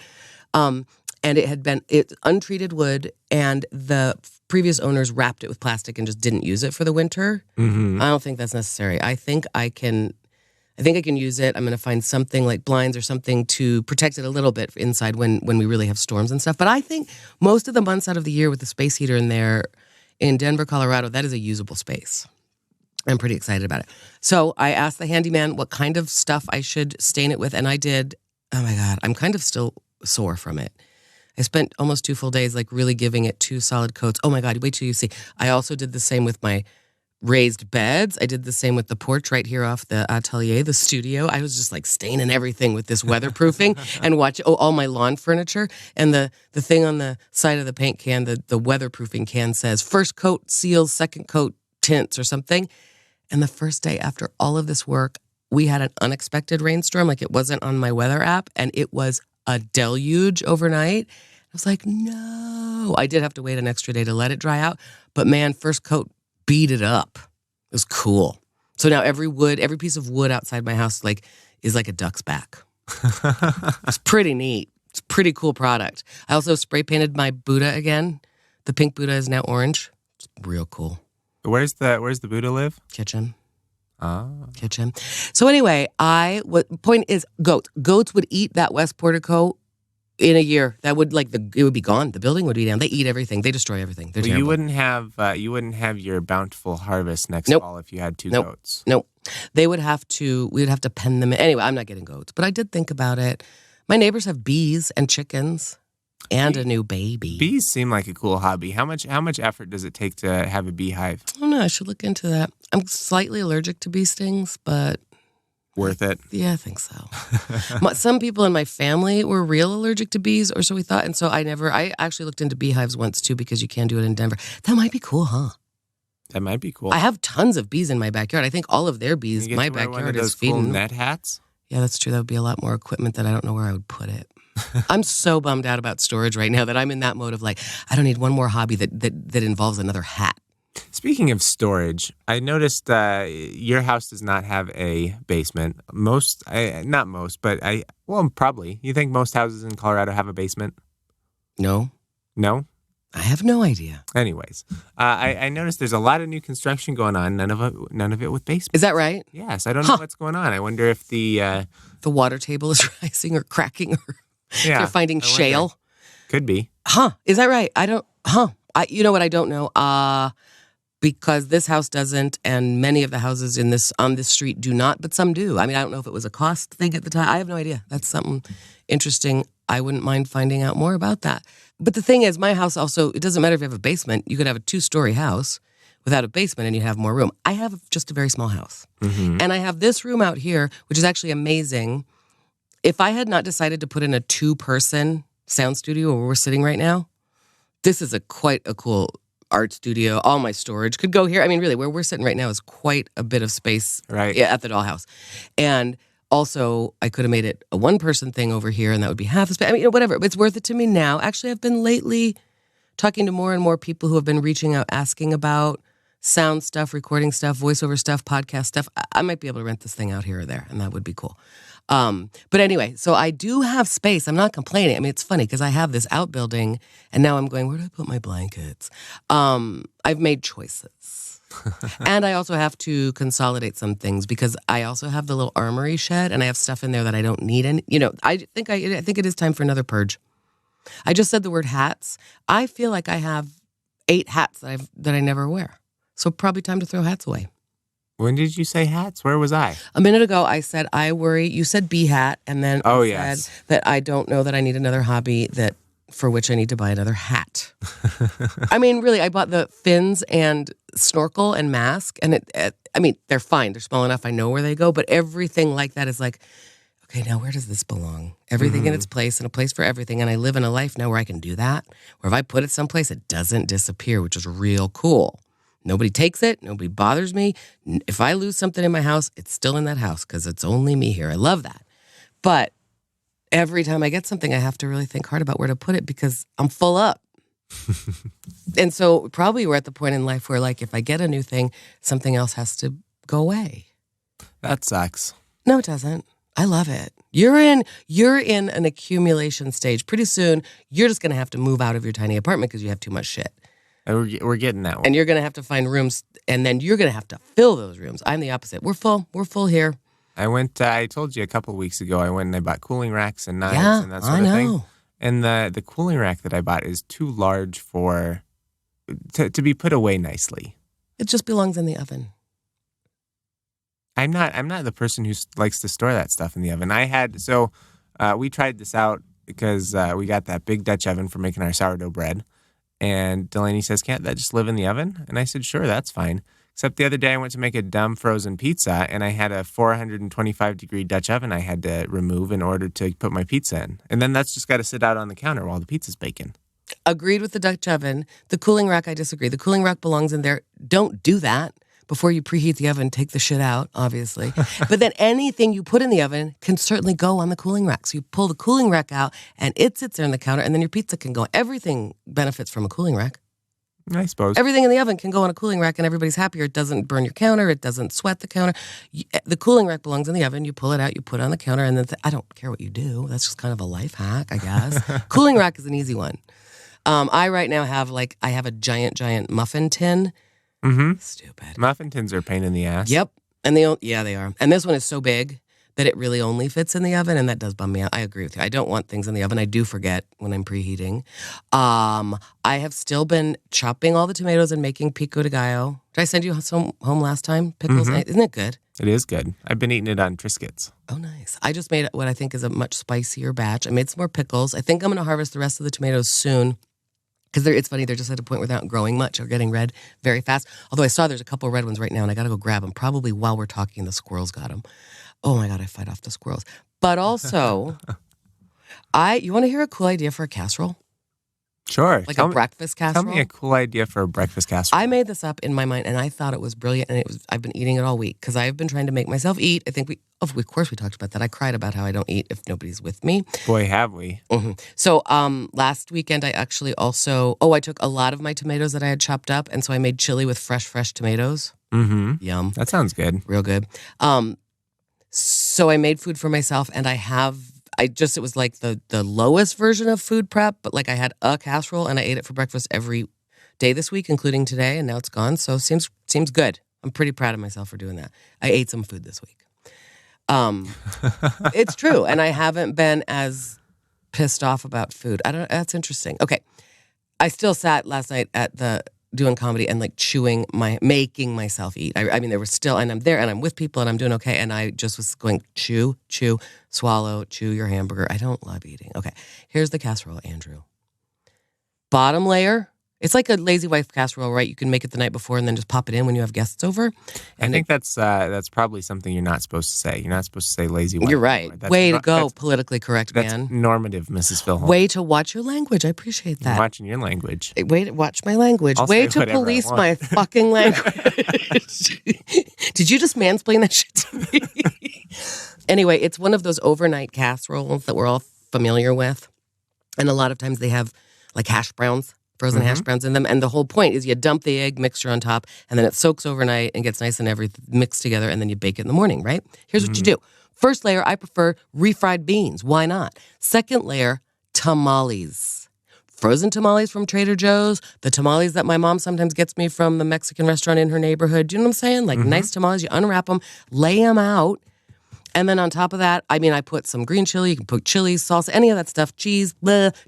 And it's untreated wood, and the previous owners wrapped it with plastic and just didn't use it for the winter. I don't think that's necessary. I think I can use it. I'm going to find something like blinds or something to protect it a little bit inside when we really have storms and stuff. But I think most of the months out of the year with the space heater in there in Denver, Colorado, that is a usable space. I'm pretty excited about it. So I asked the handyman what kind of stuff I should stain it with, and I did. Oh my God, I'm kind of still sore from it. I spent almost 2 full days really giving it 2 solid coats. Oh my God, wait till you see. I also did the same with my raised beds. I did the same with the porch right here off the atelier, the studio. I was just staining everything with this weatherproofing and watch all my lawn furniture. And the thing on the side of the paint can, the weatherproofing can says, first coat seals, second coat tints or something. And the first day after all of this work, we had an unexpected rainstorm. It wasn't on my weather app, and it was a deluge overnight. I was like, no. I did have to wait an extra day to let it dry out. But man, first coat beat it up. It was cool. So now every piece of wood outside my house is like a duck's back. It's pretty neat. It's a pretty cool product. I also spray painted my Buddha again. The pink Buddha is now orange. It's real cool. Where's the Buddha live? Kitchen. Kitchen. So anyway, point is goats. Goats would eat that west portico in a year. That would it would be gone. The building would be down. They eat everything. They destroy everything. They're terrible. You wouldn't have your bountiful harvest next fall if you had 2 goats. Nope. We would have to pen them in. Anyway, I'm not getting goats, but I did think about it. My neighbors have bees and chickens. and a new baby. Bees seem like a cool hobby. How much effort does it take to have a beehive? I don't know. I should look into that. I'm slightly allergic to bee stings, but Worth it? Yeah, I think so. Some people in my family were real allergic to bees, or so we thought. And so I actually looked into beehives once too, because you can do it in Denver. That might be cool, huh? That might be cool. I have tons of bees in my backyard. I think all of their bees, my backyard is feeding. Cool net hats? Yeah, that's true. That would be a lot more equipment that I don't know where I would put it. I'm so bummed out about storage right now that I'm in that mode of like, I don't need one more hobby that involves another hat. Speaking of storage, I noticed your house does not have a basement. Probably. You think most houses in Colorado have a basement? No. No? I have no idea. Anyways, I noticed there's a lot of new construction going on. None of it with basements. Is that right? Yes. I don't know what's going on. I wonder if the water table is rising or cracking, or they're finding shale. Could be. Is that right? You know what? I don't know. Because this house doesn't, and many of the houses on this street do not, but some do. I mean, I don't know if it was a cost thing at the time. I have no idea. That's something interesting. I wouldn't mind finding out more about that. But the thing is, my house also, it doesn't matter if you have a basement. You could have a 2-story house without a basement and you have more room. I have just a very small house. Mm-hmm. And I have this room out here, which is actually amazing. If I had not decided to put in a 2-person sound studio where we're sitting right now, this is quite a cool art studio. All my storage could go here. I mean, really, where we're sitting right now is quite a bit of space at the dollhouse. And also, I could have made it a 1-person thing over here, and that would be half the space. I mean, whatever. But it's worth it to me now. Actually, I've been lately talking to more and more people who have been reaching out, asking about sound stuff, recording stuff, voiceover stuff, podcast stuff. I might be able to rent this thing out here or there, and that would be cool. But anyway, so I do have space. I'm not complaining. I mean, it's funny because I have this outbuilding, and now I'm going, where do I put my blankets? I've made choices. And I also have to consolidate some things because I also have the little armory shed, and I have stuff in there that I don't need. And, I think it is time for another purge. I just said the word hats. I feel like I have 8 hats that I never wear. So probably time to throw hats away. When did you say hats? Where was I? A minute ago, I said I worry. You said bee hat, and then said that I don't know that I need another hobby for which I need to buy another hat. I mean, really, I bought the fins and snorkel and mask, and they're fine. They're small enough. I know where they go, but everything like that is like, okay, now where does this belong? Everything in its place, and a place for everything. And I live in a life now where I can do that, where if I put it someplace, it doesn't disappear, which is real cool. Nobody takes it. Nobody bothers me. If I lose something in my house, it's still in that house because it's only me here. I love that. But every time I get something, I have to really think hard about where to put it because I'm full up. And so probably we're at the point in life where, like, if I get a new thing, something else has to go away. That sucks. No, it doesn't. I love it. You're in an accumulation stage. Pretty soon, you're just going to have to move out of your tiny apartment because you have too much shit. We're getting that one. And you're going to have to find rooms, and then you're going to have to fill those rooms. I'm the opposite. We're full. We're full here. I told you a couple of weeks ago, I went and I bought cooling racks and knives and that sort of thing. And the cooling rack that I bought is too large to be put away nicely. It just belongs in the oven. I'm not the person who likes to store that stuff in the oven. We tried this out because we got that big Dutch oven for making our sourdough bread. And Delaney says, can't that just live in the oven? And I said, sure, that's fine. Except the other day I went to make a dumb frozen pizza, and I had a 425-degree Dutch oven I had to remove in order to put my pizza in. And then that's just got to sit out on the counter while the pizza's baking. Agreed with the Dutch oven. The cooling rack, I disagree. The cooling rack belongs in there. Don't do that. Before you preheat the oven, take the shit out, obviously. But then anything you put in the oven can certainly go on the cooling rack. So you pull the cooling rack out, and it sits there on the counter, and then your pizza can go. Everything benefits from a cooling rack. I suppose. Everything in the oven can go on a cooling rack, and everybody's happier. It doesn't burn your counter. It doesn't sweat the counter. The cooling rack belongs in the oven. You pull it out, you put it on the counter, and then I don't care what you do. That's just kind of a life hack, I guess. Cooling rack is an easy one. I right now have a giant muffin tin. Mm-hmm. Stupid. Muffin tins are a pain in the ass. Yep. And they are. And this one is so big that it really only fits in the oven, and that does bum me out. I agree with you. I don't want things in the oven. I do forget when I'm preheating. I have still been chopping all the tomatoes and making pico de gallo. Did I send you some home last time? Pickles, Isn't it good? It is good. I've been eating it on Triscuits. Oh, nice. I just made what I think is a much spicier batch. I made some more pickles. I think I'm going to harvest the rest of the tomatoes soon. Because it's funny, they're just at a point where they're not growing much or getting red very fast. Although I saw there's a couple of red ones right now, and I got to go grab them. Probably while we're talking, the squirrels got them. Oh my God, I fight off the squirrels. But also, you want to hear a cool idea for a casserole? Sure. Like a breakfast casserole? Tell me a cool idea for a breakfast casserole. I made this up in my mind, and I thought it was brilliant, and I've been eating it all week because I've been trying to make myself eat. I think of course we talked about that. I cried about how I don't eat if nobody's with me. Boy, have we. Mm-hmm. So last weekend I actually also, I took a lot of my tomatoes that I had chopped up, and so I made chili with fresh tomatoes. Mm-hmm. Yum. That sounds good. Real good. So I made food for myself, and it was like the lowest version of food prep, but like I had a casserole and I ate it for breakfast every day this week, including today, and now it's gone. So seems good. I'm pretty proud of myself for doing that. I ate some food this week. It's true, and I haven't been as pissed off about food. That's interesting. Okay. I still sat last night doing comedy and like making myself eat. I mean, there was still, and I'm there and I'm with people and I'm doing okay. And I just was going chew, swallow, chew your hamburger. I don't love eating. Okay. Here's the casserole, Andrew. Bottom layer. It's like a lazy wife casserole, right? You can make it the night before and then just pop it in when you have guests over. And I think that's probably something you're not supposed to say. You're not supposed to say lazy wife. You're right. Way to go, politically correct man. That's normative, Mrs. Filholm. Way to watch your language. I appreciate that. You're watching your language. Way to watch my language. Way to police my fucking language. Did you just mansplain that shit to me? Anyway, it's one of those overnight casseroles that we're all familiar with. And a lot of times they have like hash browns. Frozen hash browns in them. And the whole point is you dump the egg mixture on top and then it soaks overnight and gets nice and everything mixed together and then you bake it in the morning, right? Here's what you do. First layer, I prefer refried beans. Why not? Second layer, tamales. Frozen tamales from Trader Joe's. The tamales that my mom sometimes gets me from the Mexican restaurant in her neighborhood. Do you know what I'm saying? Like nice tamales. You unwrap them, lay them out. And then on top of that, I put some green chili. You can put chili, salsa, any of that stuff, cheese,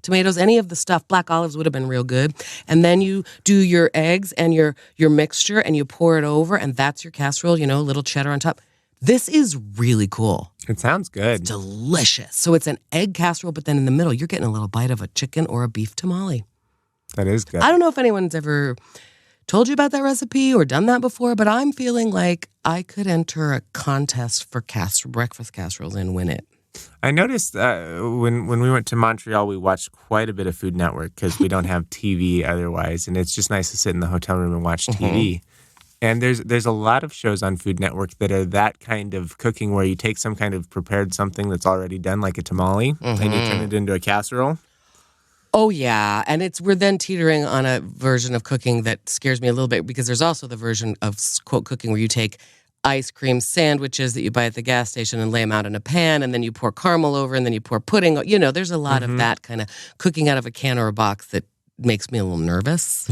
tomatoes, any of the stuff. Black olives would have been real good. And then you do your eggs and your mixture and you pour it over and that's your casserole, a little cheddar on top. This is really cool. It sounds good. It's delicious. So it's an egg casserole, but then in the middle, you're getting a little bite of a chicken or a beef tamale. That is good. I don't know if anyone's ever told you about that recipe or done that before, but I'm feeling like I could enter a contest for breakfast casseroles and win it. I noticed when we went to Montreal, we watched quite a bit of Food Network because we don't have TV otherwise, and it's just nice to sit in the hotel room and watch TV. And there's a lot of shows on Food Network that are that kind of cooking where you take some kind of prepared something that's already done, like a tamale, and you turn it into a casserole. Oh, yeah. And we're then teetering on a version of cooking that scares me a little bit because there's also the version of, quote, cooking where you take ice cream sandwiches that you buy at the gas station and lay them out in a pan, and then you pour caramel over, and then you pour pudding. There's a lot of that kind of cooking out of a can or a box that makes me a little nervous.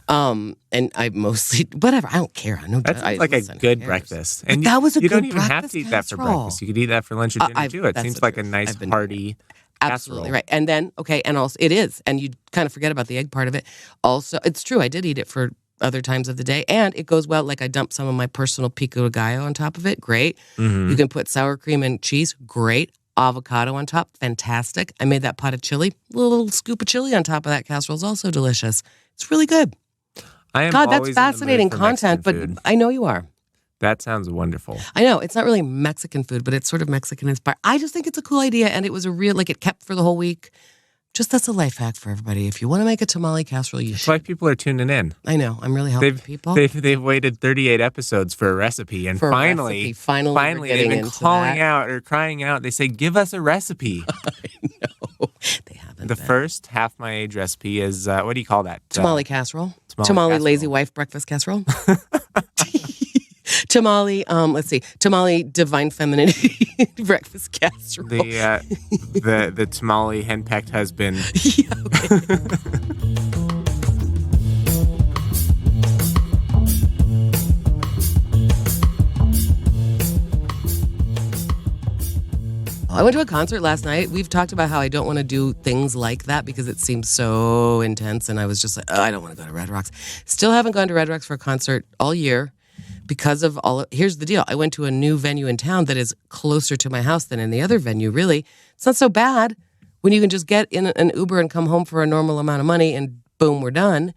And I mostly, whatever, I don't care. That's like a good breakfast. And that was a good breakfast. You don't even have to eat that for breakfast. You could eat that for lunch or dinner, too. It seems like a nice, hearty Absolutely casserole. right. And then, and also it is. And you kind of forget about the egg part of it. Also, it's true. I did eat it for other times of the day. And it goes well. Like I dumped some of my personal pico de gallo on top of it. Great. You can put sour cream and cheese. Great. Avocado on top. Fantastic. I made that pot of chili. A little scoop of chili on top of that casserole is also delicious. It's really good. God, that's fascinating content, but I know you are. That sounds wonderful. I know. It's not really Mexican food, but it's sort of Mexican inspired. I just think it's a cool idea, and it was it kept for the whole week. Just that's a life hack for everybody. If you want to make a tamale casserole, you should. It's why people are tuning in. I know. I'm really helping people. They've waited 38 episodes for a recipe, and finally they've been calling out or crying out. They say, "Give us a recipe." I know. They haven't. The first half my age recipe is what do you call that? Tamale casserole. Tamale lazy wife breakfast casserole. Tamale, let's see. Tamale divine femininity breakfast casserole. The tamale henpecked husband. Yeah, okay. I went to a concert last night. We've talked about how I don't want to do things like that because it seems so intense. And I was just like, oh, I don't want to go to Red Rocks. Still haven't gone to Red Rocks for a concert all year because of here's the deal. I went to a new venue in town that is closer to my house than any other venue, really. It's not so bad when you can just get in an Uber and come home for a normal amount of money and boom, we're done.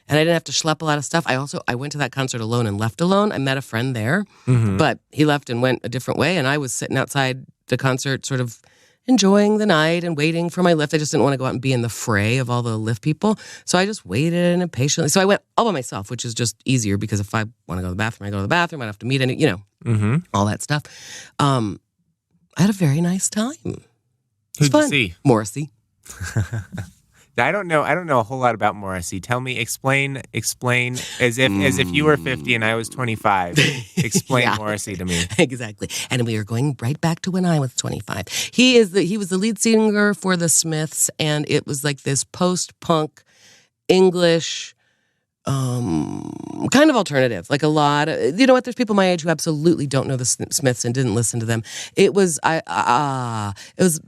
And I didn't have to schlep a lot of stuff. I went to that concert alone and left alone. I met a friend there, but he left and went a different way. And I was sitting outside the concert sort of enjoying the night and waiting for my lift. I just didn't want to go out and be in the fray of all the lift people. So I just waited and patiently. So I went all by myself, which is just easier because if I want to go to the bathroom, I go to the bathroom. I don't have to meet any, all that stuff. I had a very nice time. Who'd you see? Morrissey. I don't know a whole lot about Morrissey. Tell me, explain as if you were 50 and I was 25. Explain Morrissey to me. Exactly. And we are going right back to when I was 25. He was the lead singer for the Smiths, and it was like this post-punk English kind of alternative. Like a lot of, you know what, there's people my age who absolutely don't know the Smiths and didn't listen to them. It was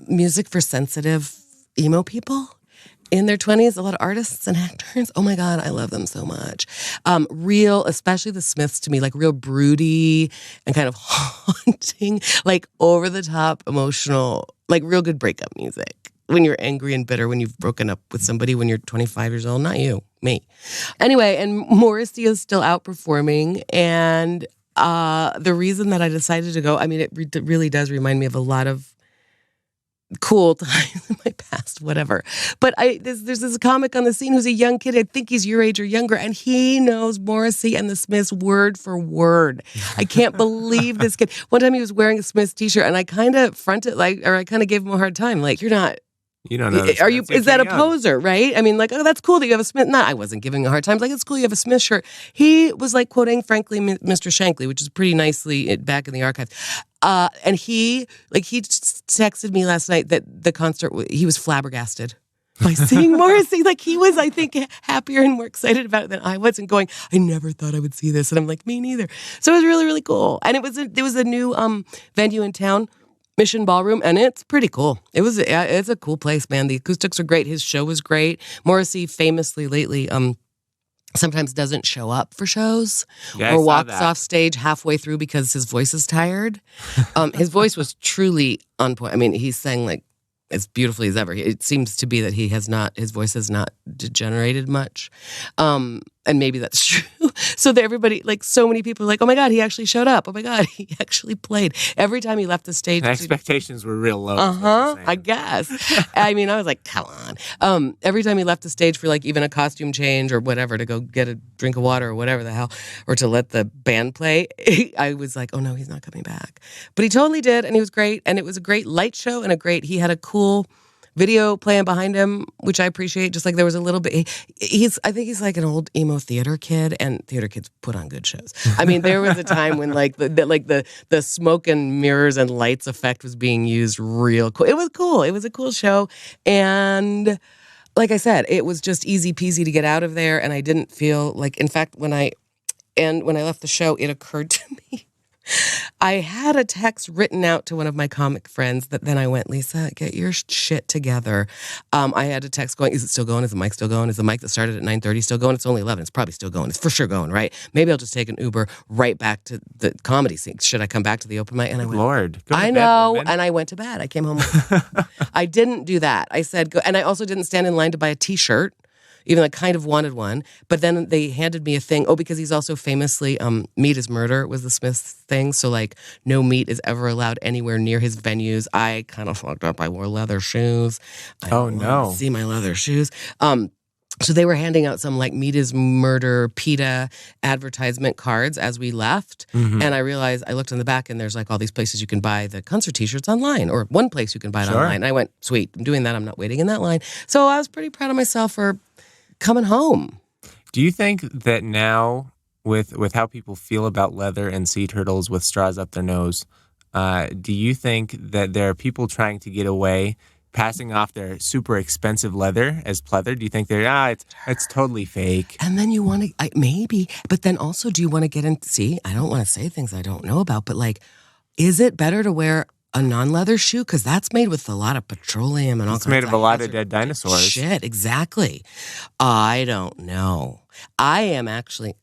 music for sensitive emo people in their 20s, a lot of artists and actors. Oh my God, I love them so much. Real, especially the Smiths to me, like real broody and kind of haunting, like over the top emotional, like real good breakup music. When you're angry and bitter, when you've broken up with somebody when you're 25 years old, not you, me. Anyway, and Morrissey is still out performing, and the reason that I decided to go, I mean, it really does remind me of a lot of cool times in my past, whatever. But there's this comic on the scene who's a young kid. I think he's your age or younger, and he knows Morrissey and the Smiths word for word. I can't believe this kid. One time he was wearing a Smiths t-shirt, and I kind of I kind of gave him a hard time. Like, you're not. You don't know. Are you? Is that a poser, right? I mean, like, oh, that's cool that you have a Smith. I wasn't giving a hard time. Like, it's cool you have a Smith shirt. He was like quoting, frankly, Mr. Shankly, which is pretty nicely back in the archives. And he texted me last night that the concert, he was flabbergasted by seeing Morrissey. Like, he was, I think, happier and more excited about it than I was, and going, I never thought I would see this. And I'm like, me neither. So it was really, really cool. And there was a new venue in town, Mission Ballroom, and it's pretty cool. It's a cool place, man. The acoustics are great. His show was great. Morrissey famously lately sometimes doesn't show up for shows or walks off stage halfway through because his voice is tired. His voice was truly on point. I mean, he sang like as beautifully as ever. It seems to be that his voice has not degenerated much. And maybe that's true. So that everybody, like so many people are like, oh my God, he actually showed up. Oh my God, he actually played. Every time he left the stage. The expectations were real low. I guess. I mean, I was like, come on. Every time he left the stage for like even a costume change or whatever, to go get a drink of water or whatever the hell, or to let the band play, I was like, oh no, he's not coming back. But he totally did, and he was great. And it was a great light show, and he had a cool video playing behind him, which I appreciate. Just like there was a little bit, I think he's like an old emo theater kid, and theater kids put on good shows. I mean, there was a time when like the smoke and mirrors and lights effect was being used real cool. It was cool. It was a cool show, and like I said, it was just easy peasy to get out of there, and I didn't feel like. In fact, when I left the show, it occurred to me. I had a text written out to one of my comic friends that then I went, Lisa, get your shit together. I had a text going, is it still going? Is the mic still going? Is the mic that started at 9:30 still going? It's only 11. It's probably still going. It's for sure going, right? Maybe I'll just take an Uber right back to the comedy scene. Should I come back to the open mic? And I went, Lord. I know. And I went to bed. I came home. I didn't do that. I said, go. And I also didn't stand in line to buy a t-shirt. Even I kind of wanted one, but then they handed me a thing. Oh, because he's also famously, meat is murder was the Smiths thing. So like no meat is ever allowed anywhere near his venues. I kind of fucked up. I wore leather shoes. See my leather shoes. So they were handing out some like meat is murder PETA advertisement cards as we left. Mm-hmm. And I realized, I looked in the back and there's like all these places you can buy the concert t-shirts online, or one place you can buy it online. And I went, sweet, I'm doing that. I'm not waiting in that line. So I was pretty proud of myself for coming home. Do you think that now with how people feel about leather and sea turtles with straws up their nose, do you think that there are people trying to get away, passing off their super expensive leather as pleather? Do you think they're, it's totally fake? And then you want to, maybe, but then also do you want to get in, see, I don't want to say things I don't know about, but like, is it better to wear a non-leather shoe? Because that's made with a lot of petroleum and all It's kinds made of a lot of hazard dead dinosaurs. shit, exactly. I don't know. I am actually,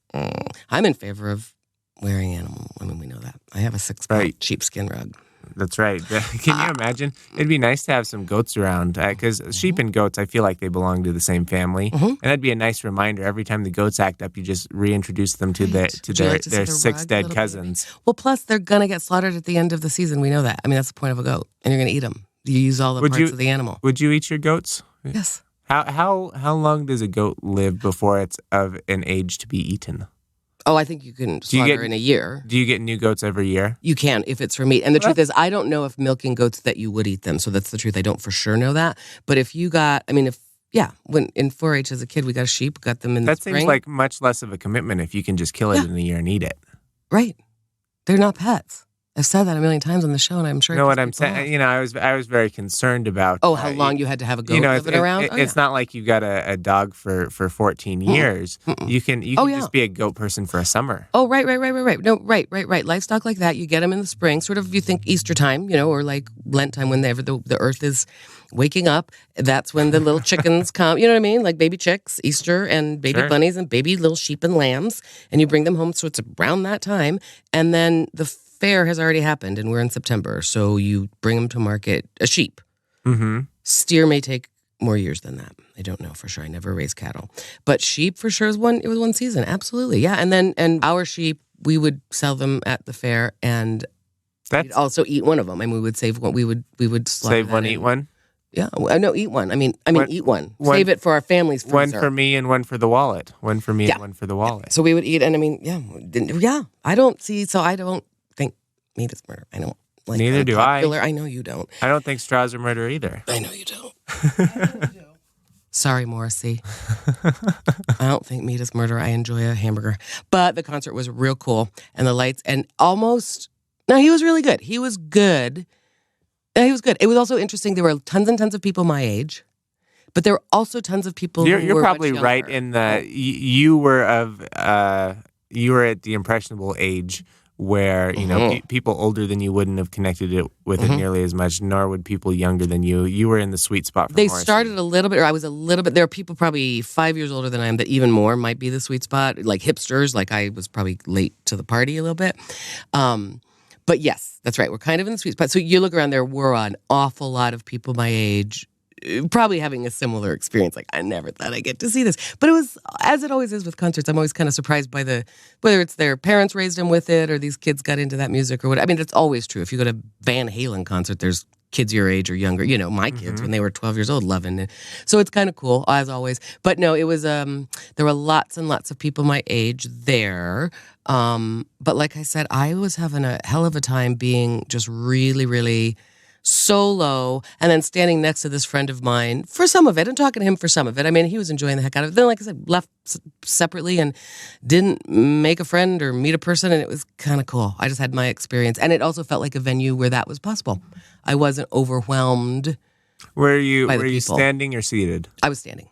I'm in favor of wearing animal. I mean, we know that. I have a 6-pound sheepskin rug. That's right. Can you imagine? It'd be nice to have some goats around because sheep and goats, I feel like they belong to the same family. And that'd be a nice reminder. Every time the goats act up, you just reintroduce them to their 6 dead cousins. Well, plus they're going to get slaughtered at the end of the season. We know that. I mean, that's the point of a goat. And you're going to eat them. You use all the parts of the animal. Would you eat your goats? Yes. How long does a goat live before it's of an age to be eaten? Oh, I think you can slaughter in a year. Do you get new goats every year? You can, if it's for meat. And the truth is, I don't know if milking goats that you would eat them. So that's the truth. I don't for sure know that. But if you got, when in 4-H as a kid, we got a sheep, got them in the spring. That seems like much less of a commitment if you can just kill it in a year and eat it. Right. They're not pets. I've said that a million times on the show, and I'm sure. You know what I'm saying? I was very concerned about. Oh, how long you had to have a goat living around? It's not like you got a dog for 14 years. You can just be a goat person for a summer. Oh, right. No, right. Livestock like that, you get them in the spring, sort of. You think Easter time, or like Lent time, whenever the earth is waking up. That's when the little chickens come. You know what I mean? Like baby chicks, Easter, and baby bunnies, and baby little sheep and lambs, and you bring them home. So it's around that time, and then the fair has already happened, and we're in September, so you bring them to market. A sheep. Mm-hmm. Steer may take more years than that. I don't know for sure. I never raised cattle, but sheep for sure it was one season. Absolutely, yeah. And our sheep, we would sell them at the fair, and we'd also eat one of them. And we would save one. We would save one, eat one. Yeah, no, eat one. I mean, eat one. Save it for our family's freezer. One for me and one for the wallet. One for me and one for the wallet. So we would eat, and I don't think meat is murder. I don't like. Neither do I. I know you don't. I don't think straws are murder either. I know you don't. Sorry, Morrissey. I don't think meat is murder. I enjoy a hamburger, but the concert was real cool, and the lights, and almost. No, he was really good. He was good. He was good. It was also interesting. There were tons and tons of people my age, but there were also tons of people. You're were probably much right in the you were at the impressionable age where people older than you wouldn't have connected it with it nearly as much, nor would people younger than you. You were in the sweet spot. For they Morrissey. Started a little bit, or I was a little bit. There are people probably 5 years older than I am that even more might be the sweet spot, like hipsters. Like I was probably late to the party a little bit. But yes, that's right. We're kind of in the sweet spot. So you look around, there were an awful lot of people my age probably having a similar experience. Like, I never thought I'd get to see this. But it was, as it always is with concerts, I'm always kind of surprised by whether it's their parents raised them with it or these kids got into that music or what. I mean, it's always true. If you go to Van Halen concert, there's kids your age or younger. My kids when they were 12 years old loving it. So it's kind of cool, as always. But no, it was, there were lots and lots of people my age there. But like I said, I was having a hell of a time being just really, really solo and then standing next to this friend of mine for some of it and talking to him for some of it. I mean, he was enjoying the heck out of it. Then, like I said, left separately and didn't make a friend or meet a person, and it was kind of cool. I just had my experience, and it also felt like a venue where that was possible. I wasn't overwhelmed. Were you standing or seated? I was standing.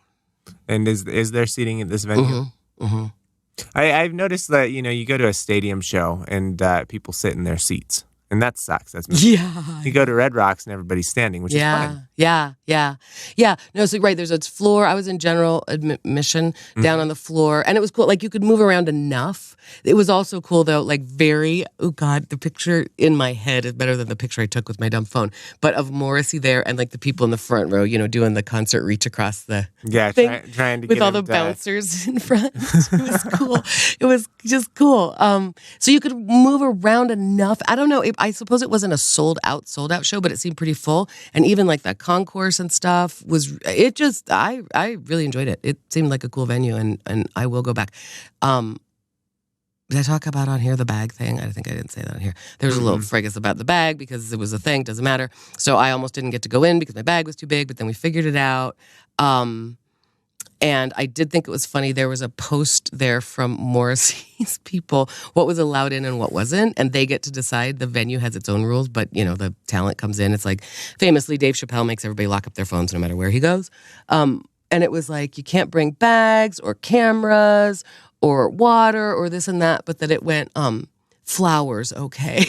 And is there seating at this venue? I've noticed that you go to a stadium show and people sit in their seats. And that sucks. That's You go to Red Rocks and everybody's standing, which is fun. Yeah. No, so right, there's a floor. I was in general admission down on the floor, and it was cool. Like you could move around enough. It was also cool though, like the picture in my head is better than the picture I took with my dumb phone. But of Morrissey there and like the people in the front row, doing the concert reach across the thing trying to with get all the bouncers in front. It was cool. It was just cool. So you could move around enough. I don't know. I suppose it wasn't a sold out show, but it seemed pretty full. And even like that concourse and stuff I really enjoyed it. It seemed like a cool venue, and I will go back. Did I talk about on here the bag thing? I think I didn't say that on here. There was a little fracas about the bag because it was a thing. Doesn't matter. So I almost didn't get to go in because my bag was too big, but then we figured it out. And I did think it was funny. There was a post there from Morrissey's people, what was allowed in and what wasn't. And they get to decide. The venue has its own rules, but, the talent comes in. It's like, famously, Dave Chappelle makes everybody lock up their phones no matter where he goes. And it was like, you can't bring bags or cameras or water or this and that, but that it went, flowers, okay.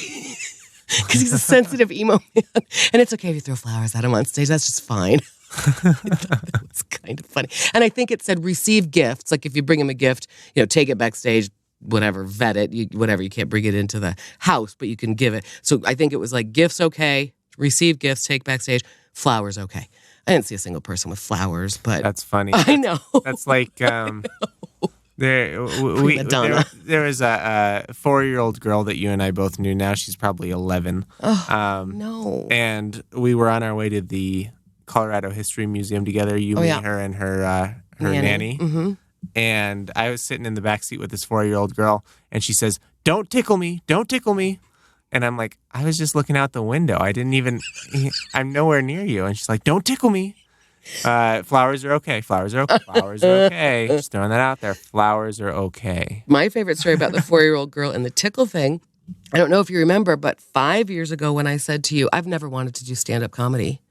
because he's a sensitive emo man. And it's okay if you throw flowers at him on stage. That's just fine. I thought that was kind of funny. And I think it said receive gifts. Like if you bring him a gift, take it backstage, whatever, vet it, whatever. You can't bring it into the house, but you can give it. So I think it was like gifts okay, receive gifts, take backstage, flowers okay. I didn't see a single person with flowers, but that's funny. I know. That's like there was a 4-year-old girl that you and I both knew. Now she's probably 11. Oh, no. And we were on our way to the Colorado History Museum together. You, me, her, and her nanny. Mm-hmm. And I was sitting in the back seat with this 4-year-old girl, and she says, "Don't tickle me, don't tickle me." And I'm like, I was just looking out the window. I'm nowhere near you. And she's like, "Don't tickle me. Flowers are okay. Flowers are okay. Flowers are okay." Just throwing that out there. Flowers are okay. My favorite story about the 4-year-old girl and the tickle thing, I don't know if you remember, but 5 years ago when I said to you, I've never wanted to do stand-up comedy,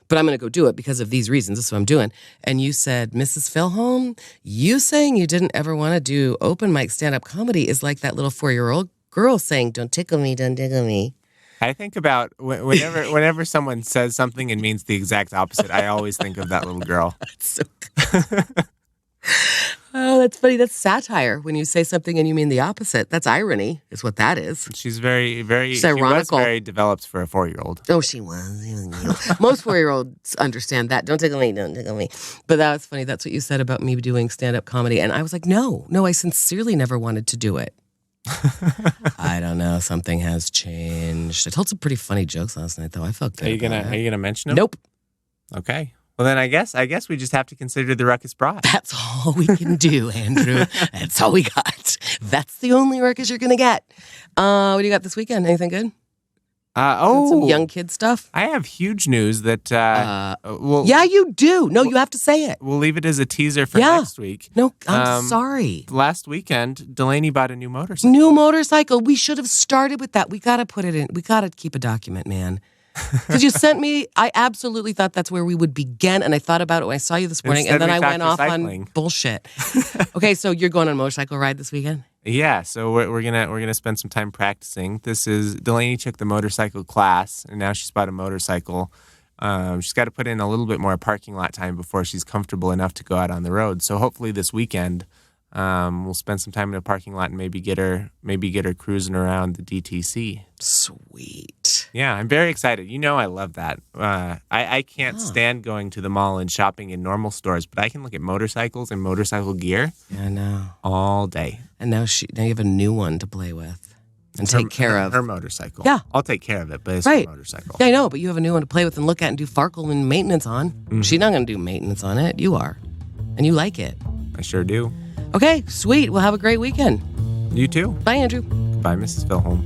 but I'm going to go do it because of these reasons. This is what I'm doing. And you said, Mrs. Filholm, you saying you didn't ever want to do open mic stand-up comedy is like that little 4-year-old girl saying, "Don't tickle me, don't tickle me." I think about whenever someone says something and means the exact opposite, I always think of that little girl. That's so good. Oh, that's funny. That's satire. When you say something and you mean the opposite, that's irony, is what that is. She's very, very, She's ironical. She was very developed for a 4-year-old. Oh, she was. Most 4-year-olds understand that. Don't tickle me, don't tickle me. But that was funny. That's what you said about me doing stand-up comedy. And I was like, no, I sincerely never wanted to do it. I don't know. Something has changed. I told some pretty funny jokes last night, though. I felt good. Are you gonna mention them? Nope. Okay. Well, then I guess we just have to consider the ruckus brought. That's all we can do, Andrew. That's all we got. That's the only ruckus you're gonna get. What do you got this weekend? Anything good? Some young kid stuff. I have huge news that. Yeah, you do. No, you have to say it. We'll leave it as a teaser for next week. No, I'm sorry. Last weekend, Delaney bought a new motorcycle. New motorcycle. We should have started with that. We got to put it in. We got to keep a document, man. Because you sent me, I absolutely thought that's where we would begin. And I thought about it when I saw you this morning. Instead, and then I went off recycling. on bullshit. Okay, so you're going on a motorcycle ride this weekend? Yeah, so we're gonna spend some time practicing. Delaney took the motorcycle class, and now she's bought a motorcycle. She's got to put in a little bit more parking lot time before she's comfortable enough to go out on the road. So hopefully this weekend, we'll spend some time in a parking lot and maybe get her cruising around the DTC. Sweet. Yeah, I'm very excited. I love that. I can't stand going to the mall and shopping in normal stores, but I can look at motorcycles and motorcycle gear. Yeah, I know. All day. And now you have a new one to play with and take care of. Her motorcycle. Yeah. I'll take care of it, but it's her motorcycle. Yeah, I know, but you have a new one to play with and look at and do farkle and maintenance on. Mm-hmm. She's not going to do maintenance on it. You are. And you like it. I sure do. Okay, sweet. We'll have a great weekend. You too. Bye, Andrew. Bye, Mrs. Filholm.